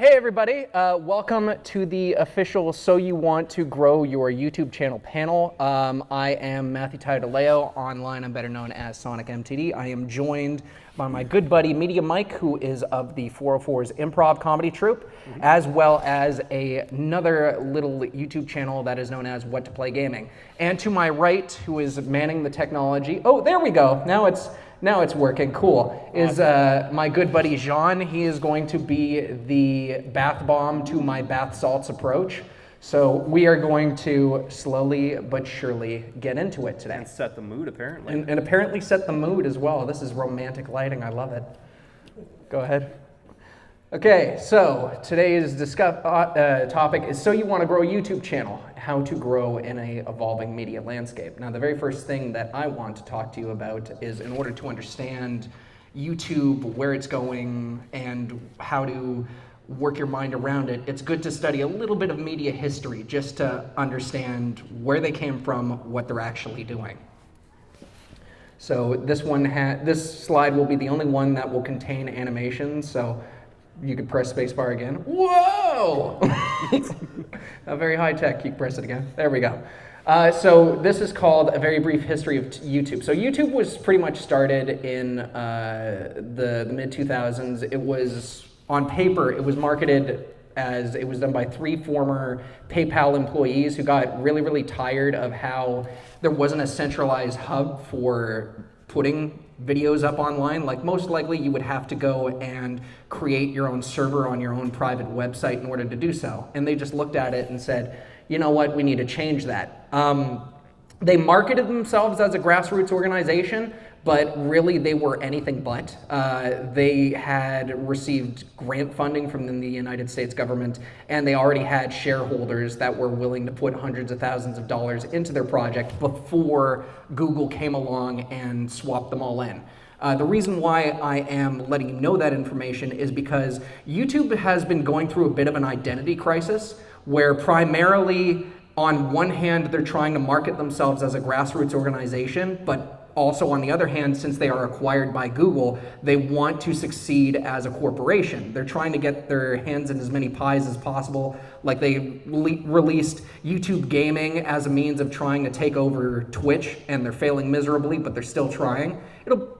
Hey everybody, welcome to the official So You Want to Grow Your YouTube Channel panel. I am Matthew Tiadaleo. Online I'm better known as SonicMTD. I am joined by my good buddy Medium Mike, who is of the 404's improv comedy troupe, as well as another little YouTube channel that is known as What to Play Gaming. And to my right, who is manning the technology, oh there we go, now it's working, cool, is my good buddy Jeanne. He is going to be the bath bomb to my bath salts approach. So we are going to slowly but surely get into it today. And set the mood, apparently. And apparently set the mood as well. This is romantic lighting, I love it. Go ahead. Okay, so today's topic is So You Want to Grow a YouTube Channel, how to grow in a evolving media landscape. Now, the very first thing that I want to talk to you about is, in order to understand YouTube, where it's going, and how to work your mind around it, it's good to study a little bit of media history just to understand where they came from, what they're actually doing. So this slide will be the only one that will contain animations, so you could press spacebar again. Whoa! Very high tech. You can press it again. There we go. So this is called A Very Brief History of YouTube. So YouTube was pretty much started in the mid-2000s. It was, on paper, it was marketed as, it was done by 3 former PayPal employees who got really, really tired of how there wasn't a centralized hub for putting videos up online. Like, most likely you would have to go and create your own server on your own private website in order to do so. And they just looked at it and said, you know what, we need to change that. They marketed themselves as a grassroots organization, but really they were anything but. They had received grant funding from the United States government, and they already had shareholders that were willing to put hundreds of thousands of dollars into their project before Google came along and swapped them all in. The reason why I am letting you know that information is because YouTube has been going through a bit of an identity crisis, where primarily, on one hand, they're trying to market themselves as a grassroots organization, but also, on the other hand, since they are acquired by Google, they want to succeed as a corporation. They're trying to get their hands in as many pies as possible. Like, they released YouTube Gaming as a means of trying to take over Twitch, and they're failing miserably, but they're still trying.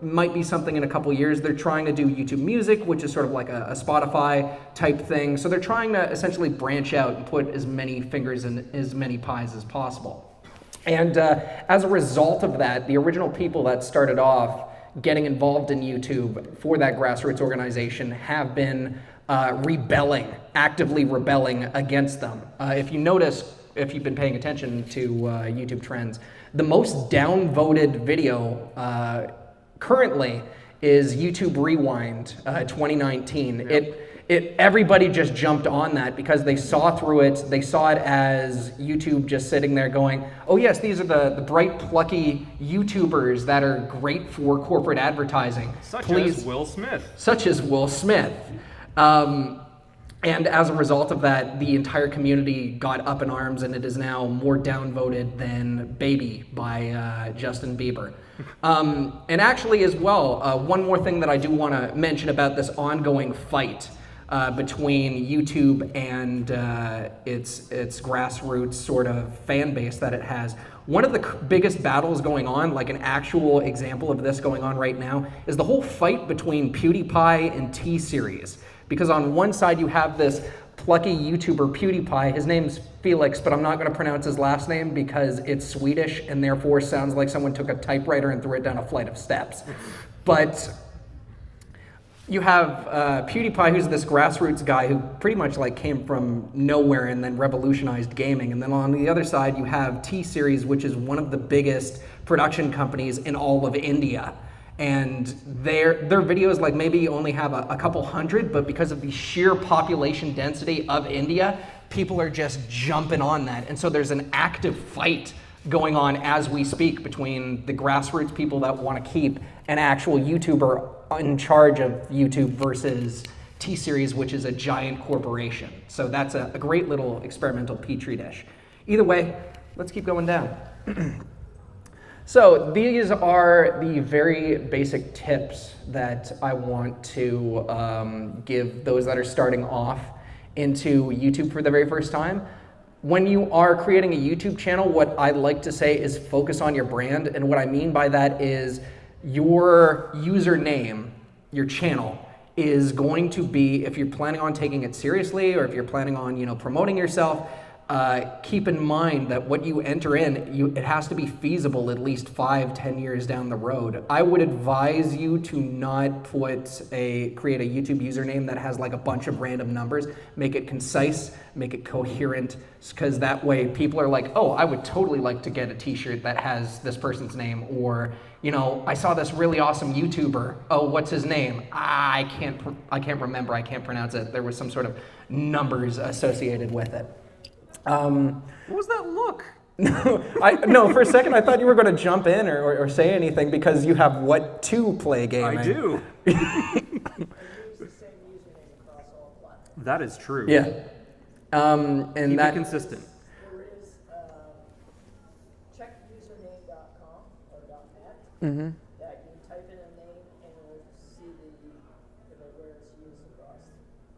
Might be something in a couple years. They're trying to do YouTube Music, which is sort of like a Spotify type thing. So they're trying to essentially branch out and put as many fingers in as many pies as possible. And as a result of that, the original people that started off getting involved in YouTube for that grassroots organization have been actively rebelling against them. If you notice, if you've been paying attention to YouTube trends, the most downvoted video currently is YouTube Rewind 2019. Yep. Everybody just jumped on that because they saw through it. They saw it as YouTube just sitting there going, oh yes, these are the bright, plucky YouTubers that are great for corporate advertising. Such as Will Smith. Such as Will Smith. And as a result of that, the entire community got up in arms, and it is now more downvoted than Baby by Justin Bieber. And actually as well, one more thing that I do want to mention about this ongoing fight between YouTube and its grassroots sort of fan base that it has. One of the biggest battles going on, like an actual example of this going on right now, is the whole fight between PewDiePie and T-Series. Because on one side you have this plucky YouTuber PewDiePie. His name's Felix, but I'm not going to pronounce his last name because it's Swedish and therefore sounds like someone took a typewriter and threw it down a flight of steps. But you have PewDiePie, who's this grassroots guy who pretty much like came from nowhere and then revolutionized gaming. And then on the other side, you have T-Series, which is one of the biggest production companies in all of India. And their videos like maybe only have a couple hundred, but because of the sheer population density of India, people are just jumping on that. And so there's an active fight going on as we speak between the grassroots people that want to keep an actual YouTuber in charge of YouTube versus T-Series, which is a giant corporation. So that's a great little experimental petri dish. Either way, let's keep going down. So these are the very basic tips that I want to give those that are starting off into YouTube for the very first time, when you are creating a YouTube channel, what I like to say is focus on your brand. And what I mean by that is your username, your channel, is going to be, if you're planning on taking it seriously or if you're planning on, promoting yourself, keep in mind that what you enter in, it has to be feasible at least 5-10 years down the road. I would advise you to not create a YouTube username that has like a bunch of random numbers. Make it concise, make it coherent, because that way people are like, oh, I would totally like to get a t-shirt that has this person's name, or I saw this really awesome YouTuber. Oh, what's his name? I can't remember. I can't pronounce it. There was some sort of numbers associated with it. What was that look? No, for a second I thought you were going to jump in or say anything because you have what to play gaming. I do. That is true. Yeah. Keep it consistent. There is checkusername.com or .net Mm-hmm. that you type in a name and it will see where it's used across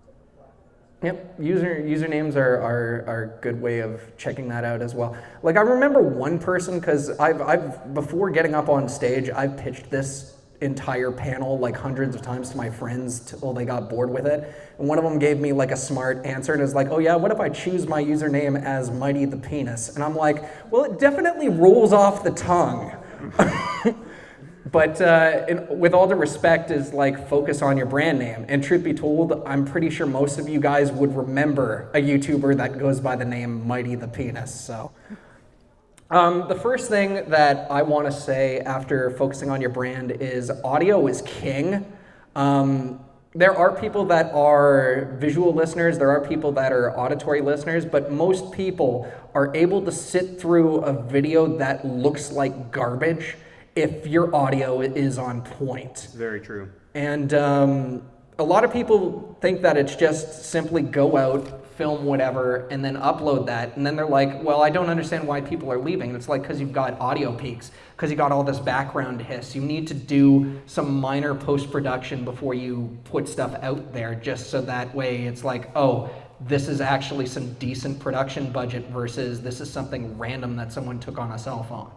different platforms. Yep, usernames are a good way of checking that out as well. Like I remember one person, because I've before getting up on stage, I've pitched this entire panel like hundreds of times to my friends till they got bored with it. And one of them gave me like a smart answer and is like, oh yeah, what if I choose my username as Mighty the Penis? And I'm like, well, it definitely rolls off the tongue. But with all due respect, is like focus on your brand name. And truth be told, I'm pretty sure most of you guys would remember a YouTuber that goes by the name Mighty the Penis. So the first thing that I want to say after focusing on your brand is audio is king. There are people that are visual listeners, there are people that are auditory listeners, but most people are able to sit through a video that looks like garbage if your audio is on point. Very true. And a lot of people think that it's just simply go out, film whatever, and then upload that. And then they're like, well, I don't understand why people are leaving. And it's like, because you've got audio peaks, because you got all this background hiss. You need to do some minor post-production before you put stuff out there, just so that way it's like, oh, this is actually some decent production budget versus this is something random that someone took on a cell phone.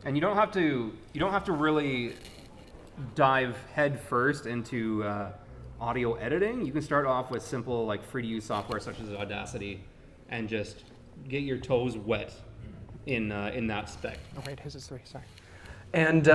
And you don't have to really dive head first into audio editing. You can start off with simple like free to use software such as Audacity and just get your toes wet in that spec. Oh wait, his is 3, sorry. And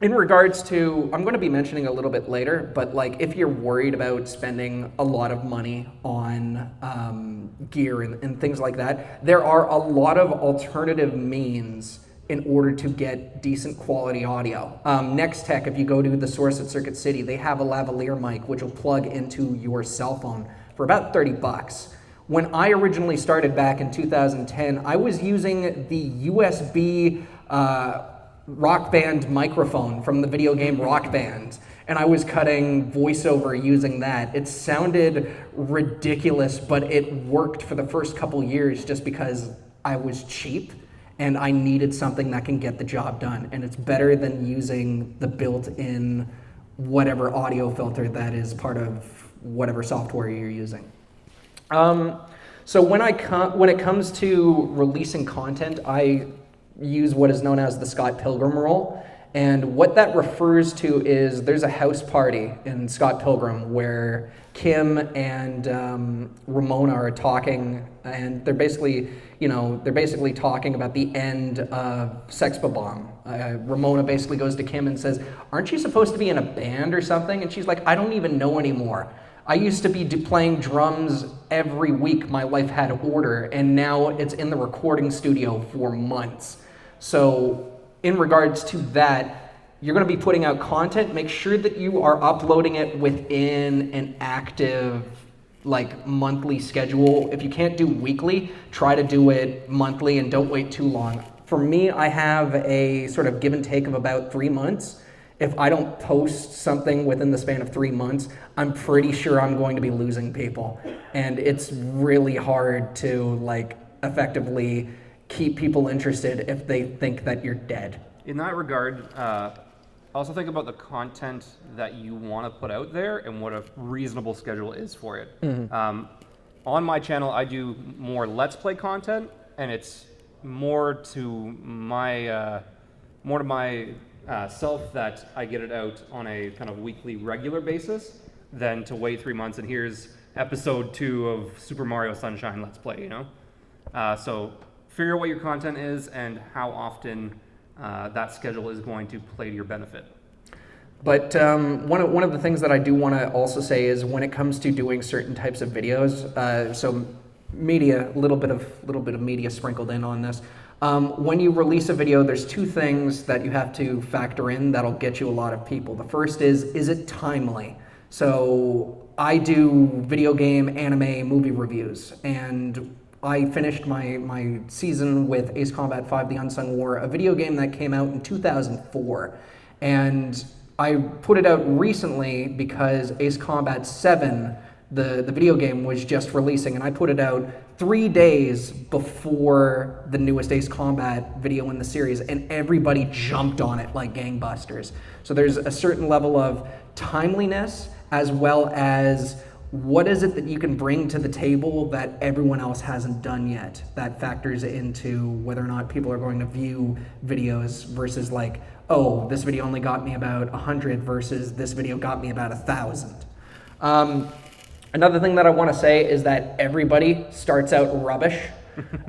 in regards to, I'm going to be mentioning a little bit later, but like if you're worried about spending a lot of money on gear and things like that, there are a lot of alternative means in order to get decent quality audio. Next Tech, if you go to the source at Circuit City, they have a lavalier mic which will plug into your cell phone for about $30. When I originally started back in 2010, I was using the USB Rock Band microphone from the video game Rock Band, and I was cutting voiceover using that. It sounded ridiculous, but it worked for the first couple years just because I was cheap and I needed something that can get the job done. And it's better than using the built-in whatever audio filter that is part of whatever software you're using. So when it comes to releasing content, I use what is known as the Scott Pilgrim rule. And what that refers to is there's a house party in Scott Pilgrim where Kim and Ramona are talking, and they're basically talking about the end of Sex Bomb. Ramona basically goes to Kim and says, "Aren't you supposed to be in a band or something?" And she's like, "I don't even know anymore. I used to be playing drums every week. My life had order, and now it's in the recording studio for months." So in regards to that, you're going to be putting out content. Make sure that you are uploading it within an active, like, monthly schedule. If you can't do weekly, try to do it monthly and don't wait too long. For me, I have a sort of give and take of about 3 months. If I don't post something within the span of 3 months, I'm pretty sure I'm going to be losing people. And it's really hard to, like, effectively keep people interested if they think that you're dead. In that regard, also think about the content that you want to put out there and what a reasonable schedule is for it. On my channel, I do more Let's Play content, and it's more to my self that I get it out on a kind of weekly, regular basis than to wait 3 months and here's episode 2 of Super Mario Sunshine Let's Play, you know? So figure out what your content is and how often that schedule is going to play to your benefit. But one of the things that I do want to also say is when it comes to doing certain types of videos, so media, a little bit of media sprinkled in on this. When you release a video, there's 2 things that you have to factor in that'll get you a lot of people. The first is it timely? So I do video game, anime, movie reviews, and I finished my season with Ace Combat 5: The Unsung War, a video game that came out in 2004. And I put it out recently because Ace Combat 7, the video game, was just releasing, and I put it out 3 days before the newest Ace Combat video in the series, and everybody jumped on it like gangbusters. So there's a certain level of timeliness as well as what is it that you can bring to the table that everyone else hasn't done yet that factors into whether or not people are going to view videos versus like, oh, this video only got me about 100 versus this video got me about 1,000. Another thing that I want to say is that everybody starts out rubbish.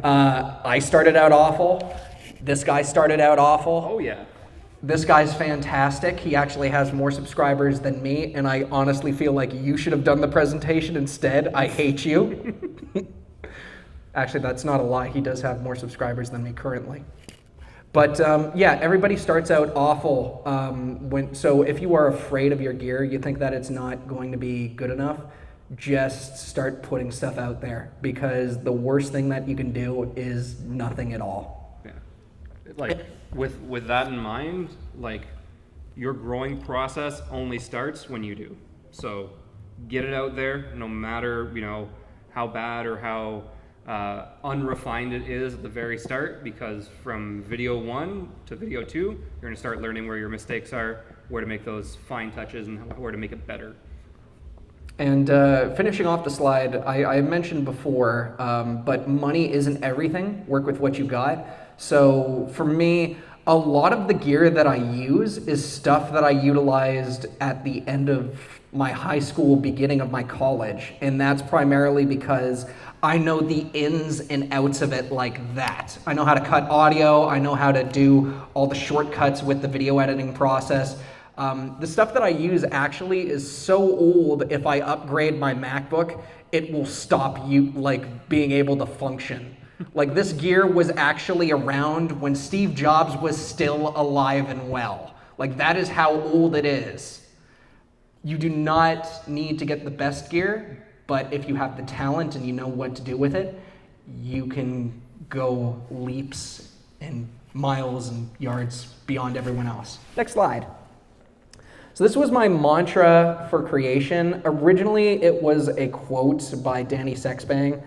I started out awful. This guy started out awful. Oh yeah. This guy's fantastic. He actually has more subscribers than me, and I honestly feel like you should have done the presentation instead. I hate you. Actually, that's not a lie. He does have more subscribers than me currently. But yeah, everybody starts out awful. So if you are afraid of your gear, you think that it's not going to be good enough, just start putting stuff out there, because the worst thing that you can do is nothing at all. Yeah. Like with that in mind, like your growing process only starts when you do. So get it out there, no matter, you know, how bad or how unrefined it is at the very start, because from video 1 to video 2, you're going to start learning where your mistakes are, where to make those fine touches, and where to make it better. And finishing off the slide, I mentioned before, but money isn't everything. Work with what you got. So for me, a lot of the gear that I use is stuff that I utilized at the end of my high school, beginning of my college. And that's primarily because I know the ins and outs of it like that. I know how to cut audio. I know how to do all the shortcuts with the video editing process. The stuff that I use actually is so old, if I upgrade my MacBook, it will stop being able to function. Like, this gear was actually around when Steve Jobs was still alive and well. Like, that is how old it is. You do not need to get the best gear, but if you have the talent and you know what to do with it, you can go leaps and miles and yards beyond everyone else. Next slide. So this was my mantra for creation. Originally, it was a quote by Danny Sexbang,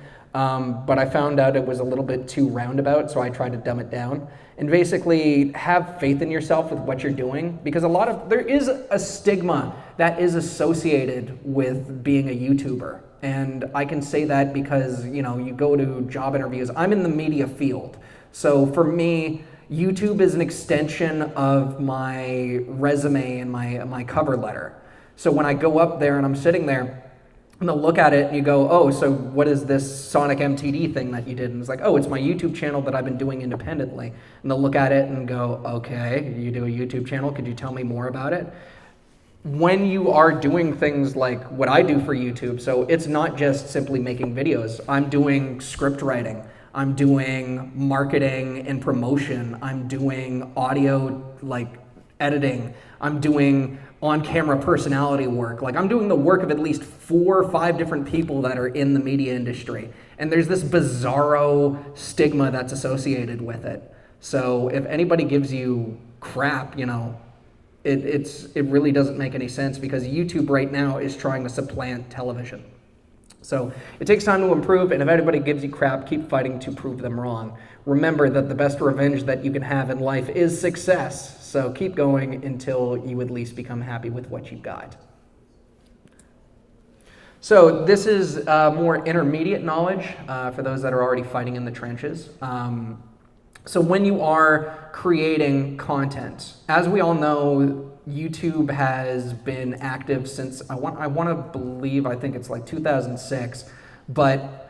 but I found out it was a little bit too roundabout, so I tried to dumb it down. And basically, have faith in yourself with what you're doing, because there is a stigma that is associated with being a YouTuber. And I can say that because, you know, you go to job interviews. I'm in the media field. So for me, YouTube is an extension of my resume and my cover letter. So when I go up there and I'm sitting there, and they'll look at it and you go, oh, so what is this SonicMTD thing that you did? And it's like, oh, it's my YouTube channel that I've been doing independently. And they'll look at it and go, okay, you do a YouTube channel, could you tell me more about it? When you are doing things like what I do for YouTube, so it's not just simply making videos. I'm doing script writing. I'm doing marketing and promotion. I'm doing audio, like, editing. I'm doing on-camera personality work. Like, I'm doing the work of at least 4 or 5 different people that are in the media industry. And there's this bizarro stigma that's associated with it. So if anybody gives you crap, you know, it really doesn't make any sense, because YouTube right now is trying to supplant television. So it takes time to improve, and if anybody gives you crap, keep fighting to prove them wrong. Remember that the best revenge that you can have in life is success. So keep going until you at least become happy with what you've got. So this is more intermediate knowledge for those that are already fighting in the trenches. So when you are creating content, as we all know, YouTube has been active since, I want to believe, I think it's like 2006, but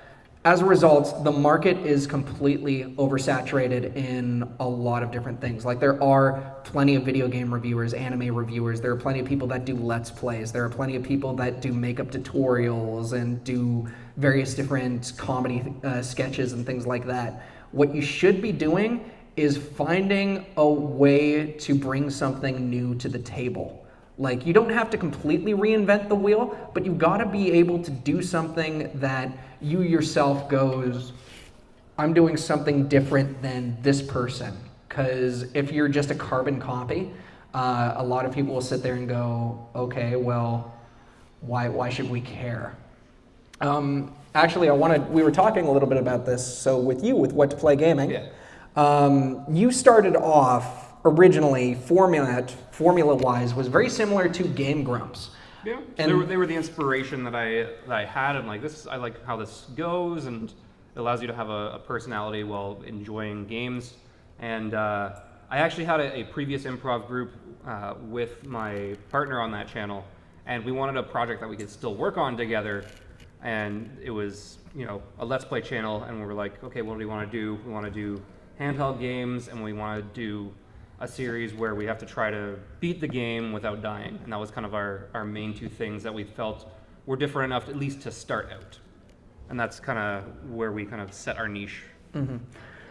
as a result, the market is completely oversaturated in a lot of different things. Like there are plenty of video game reviewers, anime reviewers, there are plenty of people that do Let's Plays, there are plenty of people that do makeup tutorials and do various different comedy sketches and things like that. What you should be doing is finding a way to bring something new to the table. Like you don't have to completely reinvent the wheel, but you've got to be able to do something that you yourself goes, I'm doing something different than this person. Because if you're just a carbon copy, a lot of people will sit there and go, okay, well, why should we care? Actually, we were talking a little bit about this. So with What to Play Gaming, you started off originally, formula-wise, was very similar to Game Grumps. Yeah, and they were the inspiration that I had. I'm like, I like how this goes, and it allows you to have a personality while enjoying games. And I actually had a previous improv group with my partner on that channel, and we wanted a project that we could still work on together. And it was, a Let's Play channel, and we were like, okay, what do we want to do? We want to do handheld games, and we want to do a series where we have to try to beat the game without dying. And that was kind of our main two things that we felt were different enough, at least to start out. And that's kind of where we kind of set our niche. Mm-hmm.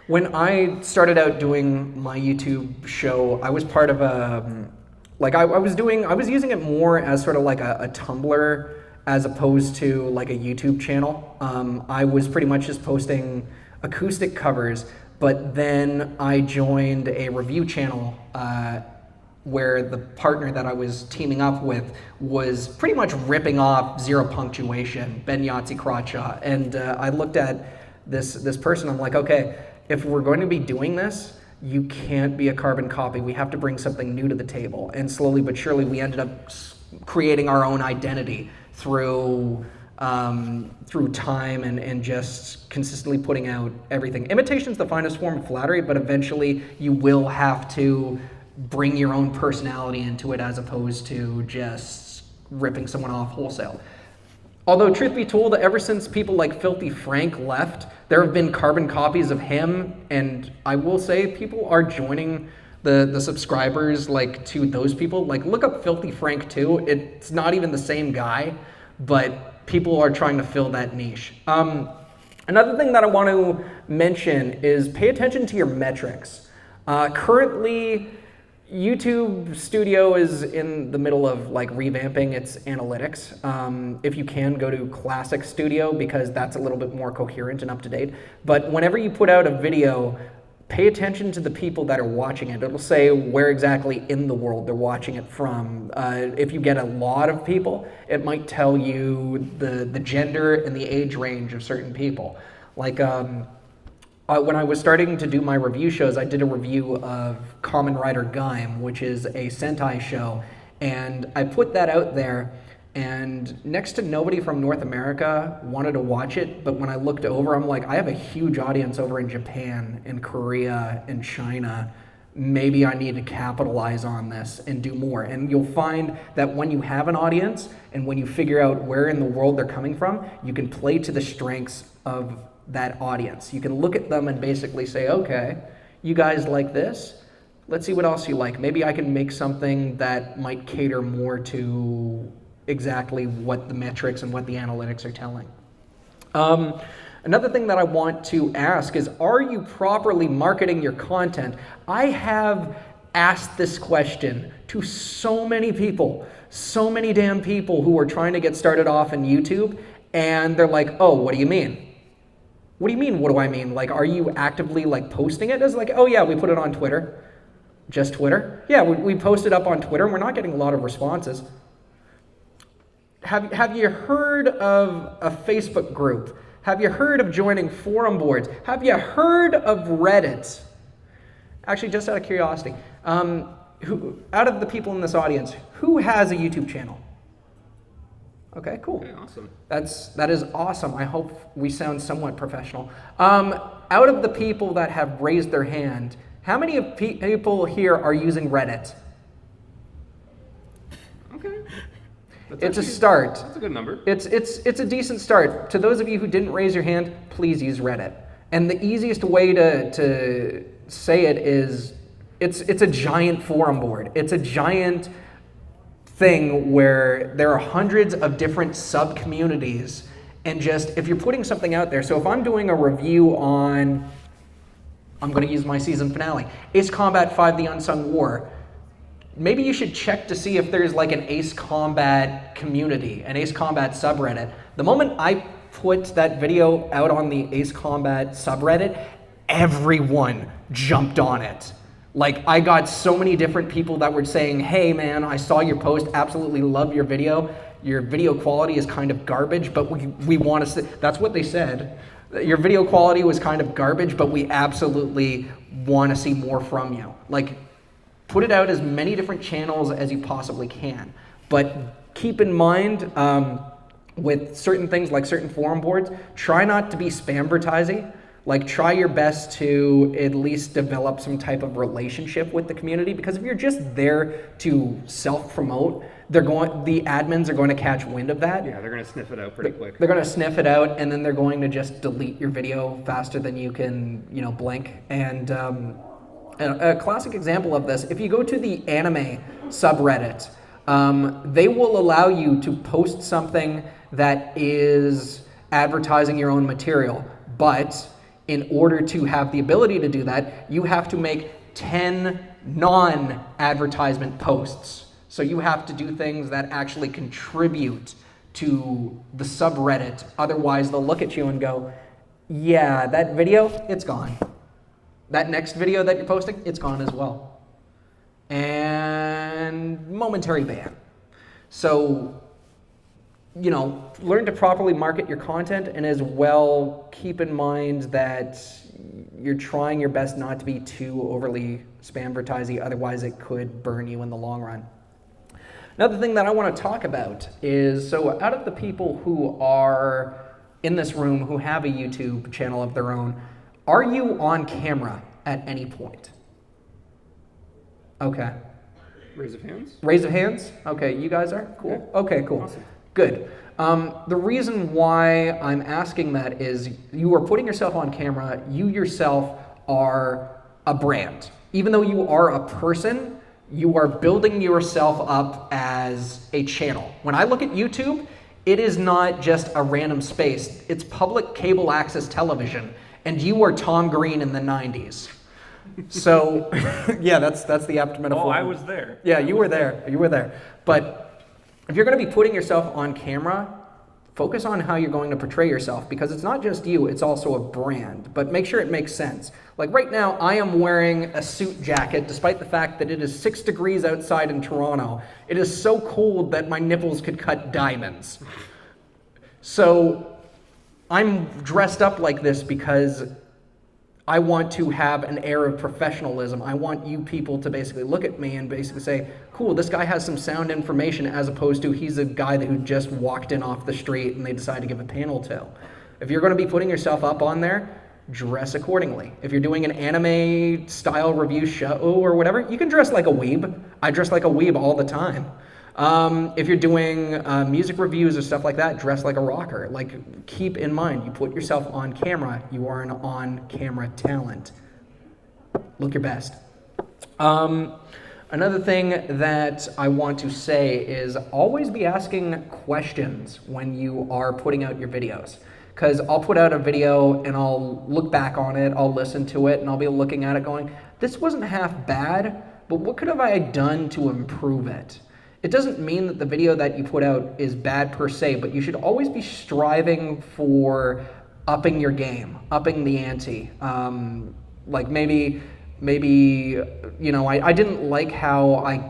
When I started out doing my YouTube show, I was part of I was using it more as sort of like a Tumblr as opposed to like a YouTube channel. I was pretty much just posting acoustic covers, but then I joined a review channel where the partner that I was teaming up with was pretty much ripping off Zero Punctuation, Ben Yahtzee Crawshaw. And I looked at this person, I'm like, okay, if we're going to be doing this, you can't be a carbon copy. We have to bring something new to the table. And slowly but surely, we ended up creating our own identity through time and just consistently putting out everything. Imitation's the finest form of flattery, but eventually you will have to bring your own personality into it as opposed to just ripping someone off wholesale. Although, truth be told, ever since people like Filthy Frank left, there have been carbon copies of him, and I will say people are joining the subscribers like to those people. Like, look up Filthy Frank too. It's not even the same guy, but people are trying to fill that niche. Another thing that I want to mention is pay attention to your metrics. Currently, YouTube Studio is in the middle of like revamping its analytics. If you can, go to Classic Studio because that's a little bit more coherent and up to date. But whenever you put out a video, pay attention to the people that are watching it. It'll say where exactly in the world they're watching it from. If you get a lot of people, it might tell you the gender and the age range of certain people. Like when I was starting to do my review shows, I did a review of Kamen Rider Gaim, which is a Sentai show, and I put that out there, and next to nobody from North America wanted to watch it, but when I looked over, I'm like, I have a huge audience over in Japan, in Korea, in China. Maybe I need to capitalize on this and do more. And you'll find that when you have an audience, and when you figure out where in the world they're coming from, you can play to the strengths of that audience. You can look at them and basically say, okay, you guys like this, let's see what else you like. Maybe I can make something that might cater more to exactly what the metrics and what the analytics are telling. Another thing that I want to ask is, are you properly marketing your content? I have asked this question to so many people, so many damn people who are trying to get started off in YouTube, and they're like, oh, what do you mean? What do you mean, what do I mean? Like, are you actively like posting it? It's like, oh yeah, we put it on Twitter. Just Twitter? Yeah, we post it up on Twitter and we're not getting a lot of responses. Have you heard of a Facebook group? Have you heard of joining forum boards? Have you heard of Reddit? Actually, just out of curiosity, out of the people in this audience, who has a YouTube channel? Okay, cool. Okay, awesome. That is awesome. I hope we sound somewhat professional. Out of the people that have raised their hand, how many of people here are using Reddit? Okay. It's a start. That's a good number. It's a decent start. To those of you who didn't raise your hand, please use Reddit. And the easiest way to say it is, it's a giant forum board. It's a giant thing where there are hundreds of different sub-communities, and just, if you're putting something out there, so if I'm doing a review on, I'm going to use my season finale, Ace Combat 5 The Unsung War, maybe you should check to see if there's like an Ace Combat community, an Ace Combat subreddit. The moment I put that video out on the Ace Combat subreddit, everyone jumped on it. Like, I got so many different people that were saying, hey man, I saw your post, absolutely love your video. Your video quality is kind of garbage, but we want to see, that's what they said. Your video quality was kind of garbage, but we absolutely want to see more from you. Like, put it out as many different channels as you possibly can. But keep in mind, with certain things like certain forum boards, try not to be spamvertising. Like, try your best to at least develop some type of relationship with the community, because if you're just there to self-promote, the admins are going to catch wind of that. Yeah, they're going to sniff it out pretty quick. They're going to sniff it out, and then they're going to just delete your video faster than you can, blink. And a classic example of this, if you go to the anime subreddit, they will allow you to post something that is advertising your own material, but in order to have the ability to do that, you have to make 10 non-advertisement posts. So you have to do things that actually contribute to the subreddit. Otherwise, they'll look at you and go, yeah, that video, it's gone. That next video that you're posting, it's gone as well. And momentary ban. So, learn to properly market your content, and as well keep in mind that you're trying your best not to be too overly spamvertisey, otherwise it could burn you in the long run. Another thing that I want to talk about is, so out of the people who are in this room who have a YouTube channel of their own, are you on camera at any point? Okay. Raise of hands? Raise of hands? Okay, you guys are? Cool. Okay, cool. Awesome. Good. The reason why I'm asking that is you are putting yourself on camera, you yourself are a brand. Even though you are a person, you are building yourself up as a channel. When I look at YouTube, it is not just a random space. It's public cable access television, and you are Tom Green in the 90s. So, yeah, that's the apt metaphor. Oh, I was there. Yeah, you were there. You were there. But if you're going to be putting yourself on camera, focus on how you're going to portray yourself, because it's not just you, it's also a brand. But make sure it makes sense. Like right now, I am wearing a suit jacket, despite the fact that it is 6 degrees outside in Toronto. It is so cold that my nipples could cut diamonds. So I'm dressed up like this because I want to have an air of professionalism. I want you people to basically look at me and basically say, cool, this guy has some sound information, as opposed to he's a guy who just walked in off the street and they decided to give a panel to. If you're going to be putting yourself up on there, dress accordingly. If you're doing an anime style review show or whatever, you can dress like a weeb. I dress like a weeb all the time. If you're doing music reviews or stuff like that, dress like a rocker. Like, keep in mind, you put yourself on camera, you are an on-camera talent. Look your best. Another thing that I want to say is always be asking questions when you are putting out your videos. Because I'll put out a video and I'll look back on it, I'll listen to it, and I'll be looking at it going, this wasn't half bad, but what could have I done to improve it? It doesn't mean that the video that you put out is bad per se, but you should always be striving for upping your game, upping the ante. Like maybe I didn't like how I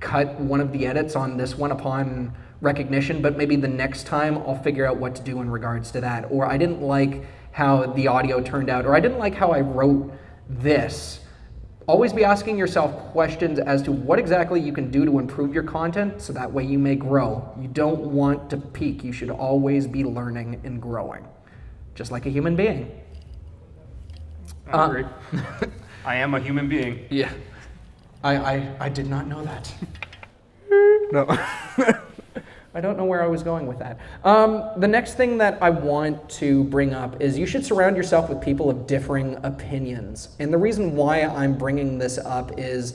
cut one of the edits on this one upon recognition, but maybe the next time I'll figure out what to do in regards to that. Or I didn't like how the audio turned out, or I didn't like how I wrote this. Always be asking yourself questions as to what exactly you can do to improve your content so that way you may grow. You don't want to peak. You should always be learning and growing, just like a human being. I agree. I am a human being. Yeah. I did not know that. No. I don't know where I was going with that. The next thing that I want to bring up is you should surround yourself with people of differing opinions. And the reason why I'm bringing this up is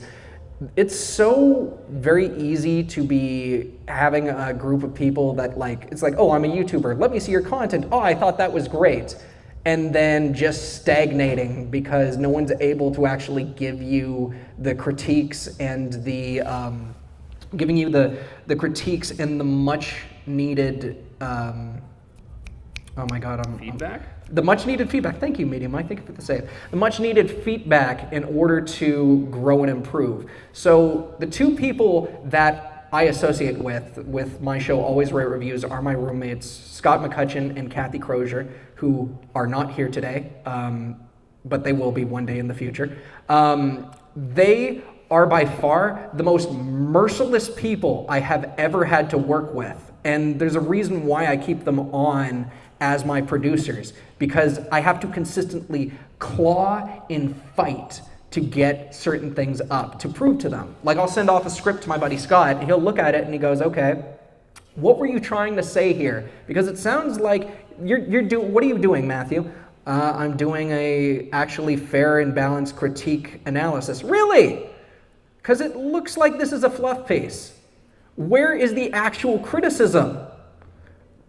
it's so very easy to be having a group of people that it's like, oh, I'm a YouTuber. Let me see your content. Oh, I thought that was great. And then just stagnating because no one's able to actually give you the critiques and the giving you the critiques and the much needed Feedback? The much needed feedback. Thank you, Medium Mike. Thank you for the save. The much needed feedback in order to grow and improve. So the two people that I associate with my show Always Write Reviews are my roommates, Scott McCutcheon and Kathy Crozier, who are not here today, but they will be one day in the future. They are by far the most merciless people I have ever had to work with. And there's a reason why I keep them on as my producers, because I have to consistently claw and fight to get certain things up, to prove to them. Like I'll send off a script to my buddy Scott, and he'll look at it and he goes, okay, what were you trying to say here? Because it sounds like what are you doing, Matthew? I'm doing a actually fair and balanced critique analysis. Really? Because it looks like this is a fluff piece. Where is the actual criticism?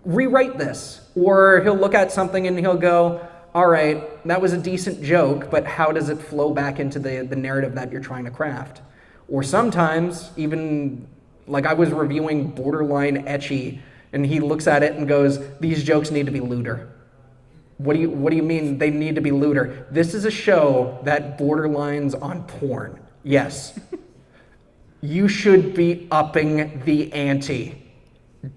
Rewrite this. Or he'll look at something and he'll go, all right, that was a decent joke, but how does it flow back into the narrative that you're trying to craft? Or sometimes, even like I was reviewing Borderline Ecchi, and he looks at it and goes, these jokes need to be lewder. What do you mean they need to be lewder? This is a show that borderlines on porn. Yes. You should be upping the ante.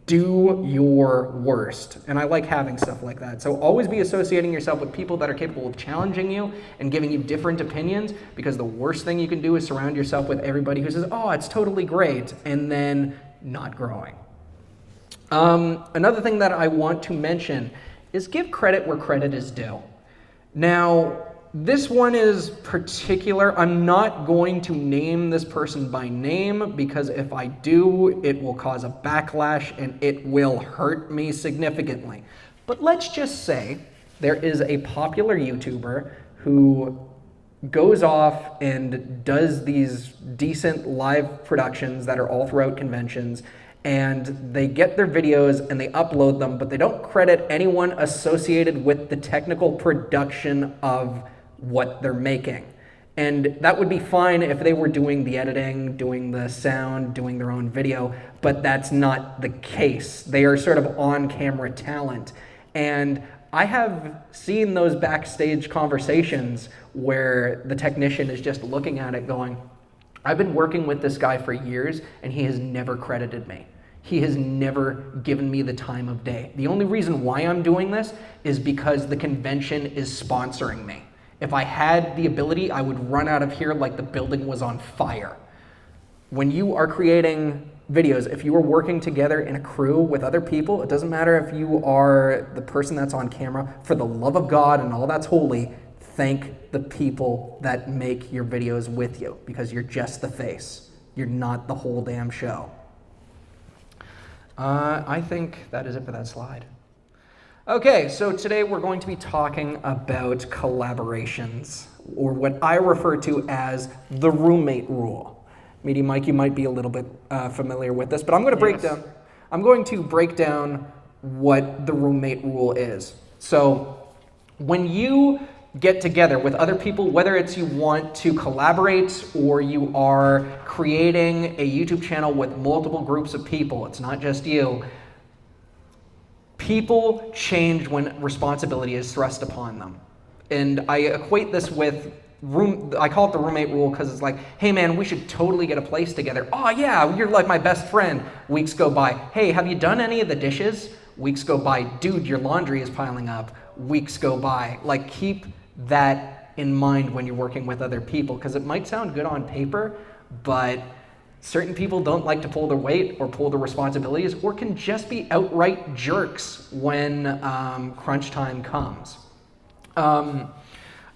Do your worst. And I like having stuff like that. So always be associating yourself with people that are capable of challenging you and giving you different opinions, because the worst thing you can do is surround yourself with everybody who says, oh, it's totally great, and then not growing. Another thing that I want to mention is give credit where credit is due. Now, this one is particular. I'm not going to name this person by name, because if I do, it will cause a backlash and it will hurt me significantly. But let's just say there is a popular YouTuber who goes off and does these decent live productions that are all throughout conventions, and they get their videos and they upload them, but they don't credit anyone associated with the technical production of what they're making. And that would be fine if they were doing the editing, doing the sound, doing their own video, but that's not the case. They are sort of on-camera talent. And I have seen those backstage conversations where the technician is just looking at it going, I've been working with this guy for years and he has never credited me. He has never given me the time of day. The only reason why I'm doing this is because the convention is sponsoring me. If I had the ability, I would run out of here like the building was on fire. When you are creating videos, if you are working together in a crew with other people, it doesn't matter if you are the person that's on camera, for the love of God and all that's holy, thank the people that make your videos with you, because you're just the face. You're not the whole damn show. I think that is it for that slide. Okay, so today we're going to be talking about collaborations, or what I refer to as the roommate rule. Medium Mike, you might be a little bit familiar with this, but I'm going to break down what the roommate rule is. So when you get together with other people, whether it's you want to collaborate or you are creating a YouTube channel with multiple groups of people, it's not just you, people change when responsibility is thrust upon them. And I equate this with I call it the roommate rule, because it's like, hey man, we should totally get a place together. Oh yeah, you're like my best friend. Weeks go by. Hey, have you done any of the dishes? Weeks go by. Dude, your laundry is piling up. Weeks go by. Like, keep that in mind when you're working with other people, because it might sound good on paper, but certain people don't like to pull their weight or pull their responsibilities, or can just be outright jerks when crunch time comes.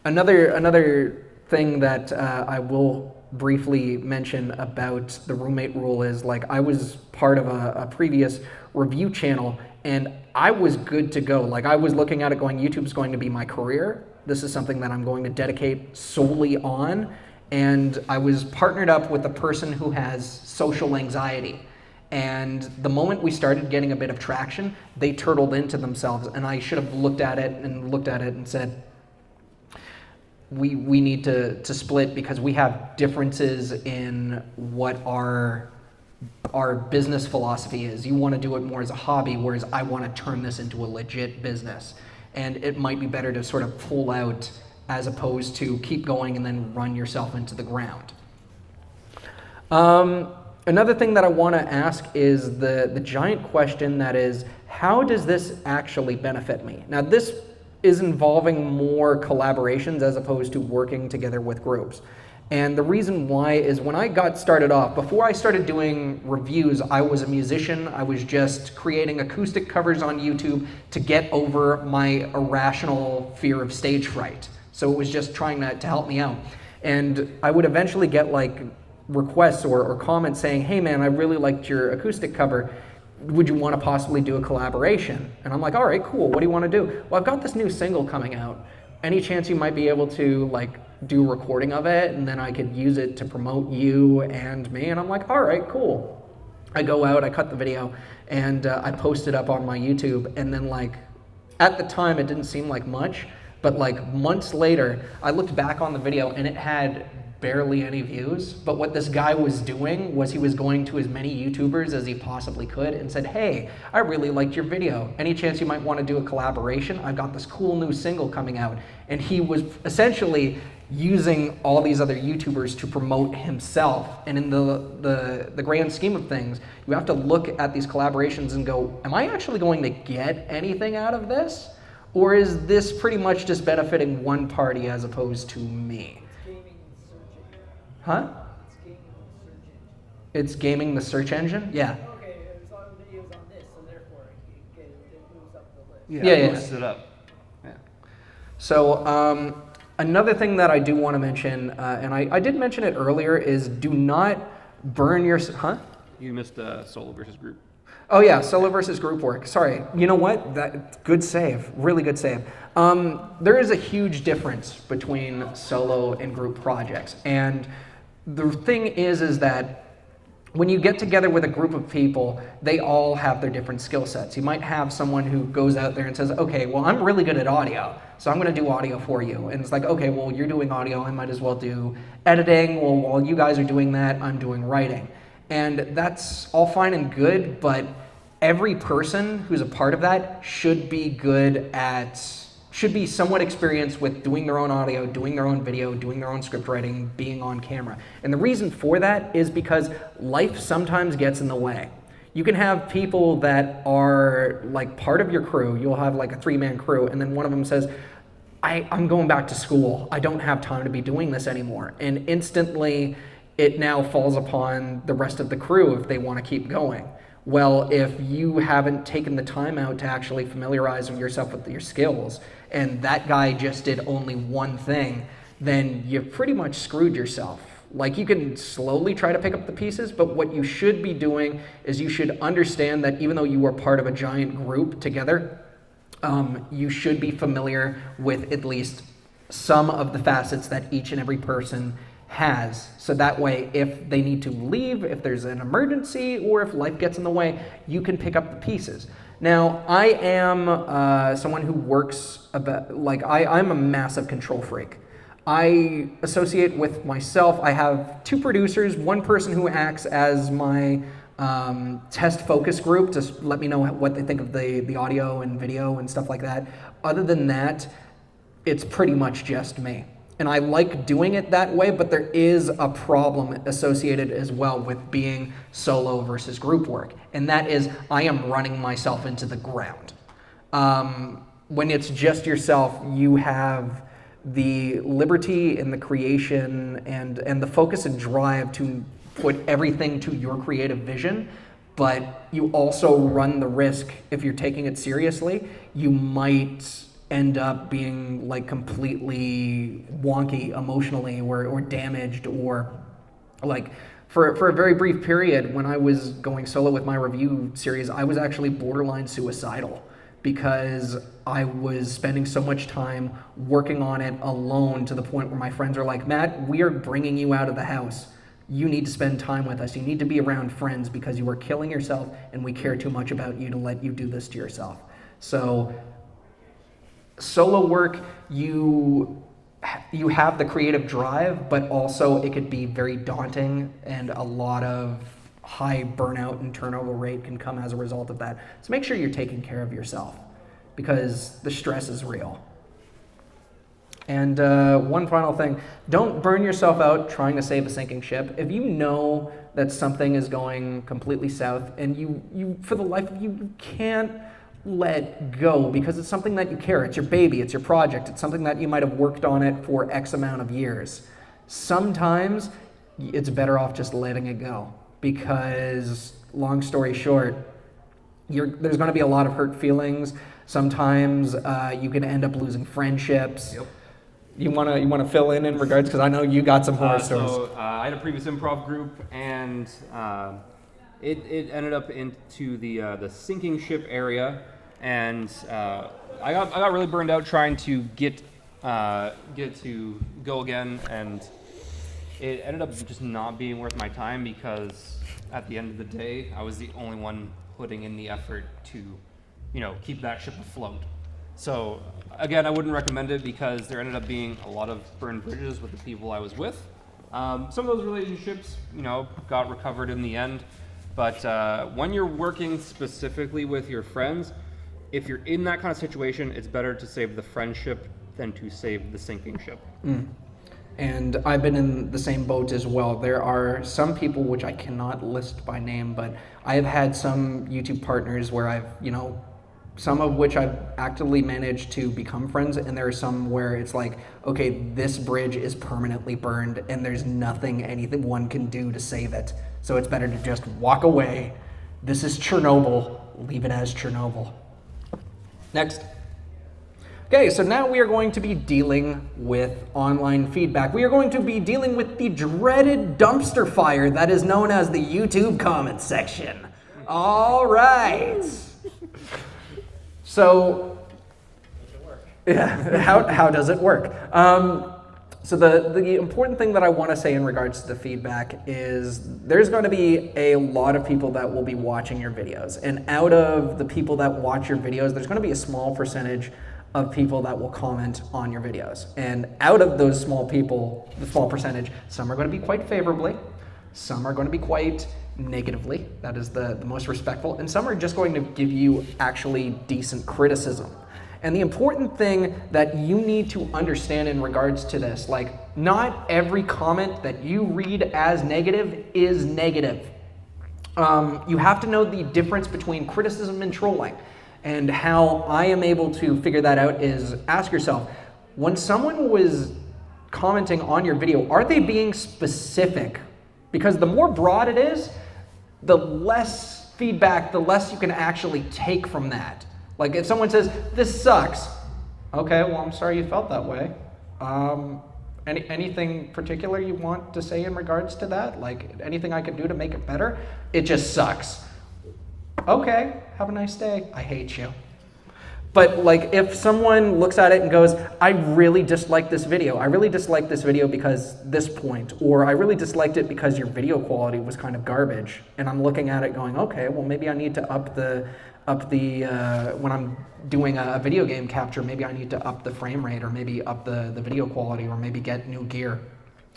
Another thing that I will briefly mention about the roommate rule is, like, I was part of a previous review channel, and I was good to go. Like, I was looking at it going, YouTube's going to be my career. This is something that I'm going to dedicate solely on. And I was partnered up with a person who has social anxiety. And the moment we started getting a bit of traction, they turtled into themselves. And I should have looked at it and said, we need to split, because we have differences in what our business philosophy is. You want to do it more as a hobby, whereas I want to turn this into a legit business. And it might be better to sort of pull out as opposed to keep going and then run yourself into the ground. Another thing that I want to ask is the giant question that is, how does this actually benefit me? Now, this is involving more collaborations as opposed to working together with groups. And the reason why is, when I got started off, before I started doing reviews, I was a musician. I was just creating acoustic covers on YouTube to get over my irrational fear of stage fright. So it was just trying to help me out. And I would eventually get like requests or comments saying, hey man, I really liked your acoustic cover. Would you want to possibly do a collaboration? And I'm like, all right, cool. What do you want to do? Well, I've got this new single coming out. Any chance you might be able to like do a recording of it, and then I could use it to promote you and me? And I'm like, all right, cool. I go out, I cut the video, and I post it up on my YouTube. And then, like, at the time, it didn't seem like much, but like months later, I looked back on the video and it had barely any views. But what this guy was doing was he was going to as many YouTubers as he possibly could and said, hey, I really liked your video. Any chance you might want to do a collaboration? I've got this cool new single coming out. And he was essentially using all these other YouTubers to promote himself. And in the grand scheme of things, you have to look at these collaborations and go, am I actually going to get anything out of this? Or is this pretty much just benefiting one party as opposed to me? Huh? It's gaming the search engine? Yeah. Okay, it was on videos on this, so therefore it moves up the list. Yeah, Yeah, it yeah. boosts it up. Yeah. So another thing that I do want to mention, and I did mention it earlier, is do not burn your... Huh? You missed solo versus group. Oh yeah, solo versus group work. Sorry. You know what? Good save. Really good save. There is a huge difference between solo and group projects. And the thing is that when you get together with a group of people, they all have their different skill sets. You might have someone who goes out there and says, okay, well, I'm really good at audio, so I'm going to do audio for you. And it's like, okay, well, you're doing audio, I might as well do editing. Well, while you guys are doing that, I'm doing writing. And that's all fine and good, but every person who's a part of that should be somewhat experienced with doing their own audio, doing their own video, doing their own script writing, being on camera. And the reason for that is because life sometimes gets in the way. You can have people that are like part of your crew. You'll have like a 3-man crew, and then one of them says, I'm going back to school. I don't have time to be doing this anymore. And instantly, it now falls upon the rest of the crew if they want to keep going. Well, if you haven't taken the time out to actually familiarize yourself with your skills, and that guy just did only one thing, then you've pretty much screwed yourself. Like, you can slowly try to pick up the pieces, but what you should be doing is you should understand that even though you are part of a giant group together, you should be familiar with at least some of the facets that each and every person has. So that way, if they need to leave, if there's an emergency, or if life gets in the way, you can pick up the pieces. Now, I am someone who works I'm a massive control freak. I associate with myself, I have 2 producers, one person who acts as my test focus group to let me know what they think of the audio and video and stuff like that. Other than that, it's pretty much just me. And I like doing it that way, but there is a problem associated as well with being solo versus group work. And that is, I am running myself into the ground. When it's just yourself, you have the liberty and the creation and the focus and drive to put everything to your creative vision, but you also run the risk, if you're taking it seriously, you might end up being like completely wonky emotionally or damaged, or like for a very brief period when I was going solo with my review series, I was actually borderline suicidal because I was spending so much time working on it alone to the point where my friends are like, Matt, we are bringing you out of the house. You need to spend time with us. You need to be around friends because you are killing yourself and we care too much about you to let you do this to yourself. So solo work, you have the creative drive, but also it could be very daunting and a lot of high burnout and turnover rate can come as a result of that. So make sure you're taking care of yourself because the stress is real. And one final thing, don't burn yourself out trying to save a sinking ship. If you know that something is going completely south and you for the life of you, you can't let go because it's something that you care. It's your baby, it's your project, it's something that you might have worked on it for X amount of years. Sometimes it's better off just letting it go because, long story short, there's going to be a lot of hurt feelings. Sometimes you can end up losing friendships. Yep. You want to fill in regards, because I know you got some horror stories. So I had a previous improv group, and it ended up into the sinking ship area, and I got really burned out trying to get to go again, and it ended up just not being worth my time because at the end of the day, I was the only one putting in the effort to, keep that ship afloat. So again, I wouldn't recommend it because there ended up being a lot of burned bridges with the people I was with. Some of those relationships, got recovered in the end. But when you're working specifically with your friends, if you're in that kind of situation, it's better to save the friendship than to save the sinking ship. And I've been in the same boat as well. There are some people which I cannot list by name, but I have had some YouTube partners where I've, some of which I've actively managed to become friends, and there are some where it's like, okay, this bridge is permanently burned and there's nothing anything one can do to save it. So it's better to just walk away. This is Chernobyl. Leave it as Chernobyl. Next. Okay, so now we are going to be dealing with online feedback. We are going to be dealing with the dreaded dumpster fire that is known as the YouTube comment section. All right. So, yeah, how does it work? So the important thing that I want to say in regards to the feedback is there's going to be a lot of people that will be watching your videos. And out of the people that watch your videos, there's going to be a small percentage of people that will comment on your videos. And out of those small people, the small percentage, some are going to be quite favorably, some are going to be quite negatively, that is the most respectful, and some are just going to give you actually decent criticism. And the important thing that you need to understand in regards to this, like, not every comment that you read as negative is negative. You have to know the difference between criticism and trolling. And how I am able to figure that out is ask yourself, when someone was commenting on your video, are they being specific? Because the more broad it is, the less feedback, the less you can actually take from that. Like if someone says, this sucks. Okay, well, I'm sorry you felt that way. Anything particular you want to say in regards to that? Like anything I can do to make it better? It just sucks. Okay, have a nice day. I hate you. But like if someone looks at it and goes, I really dislike this video. I really dislike this video because this point, or I really disliked it because your video quality was kind of garbage. And I'm looking at it going, okay, well maybe I need to up the when I'm doing a video game capture, maybe I need to up the frame rate, or maybe up the video quality, or maybe get new gear.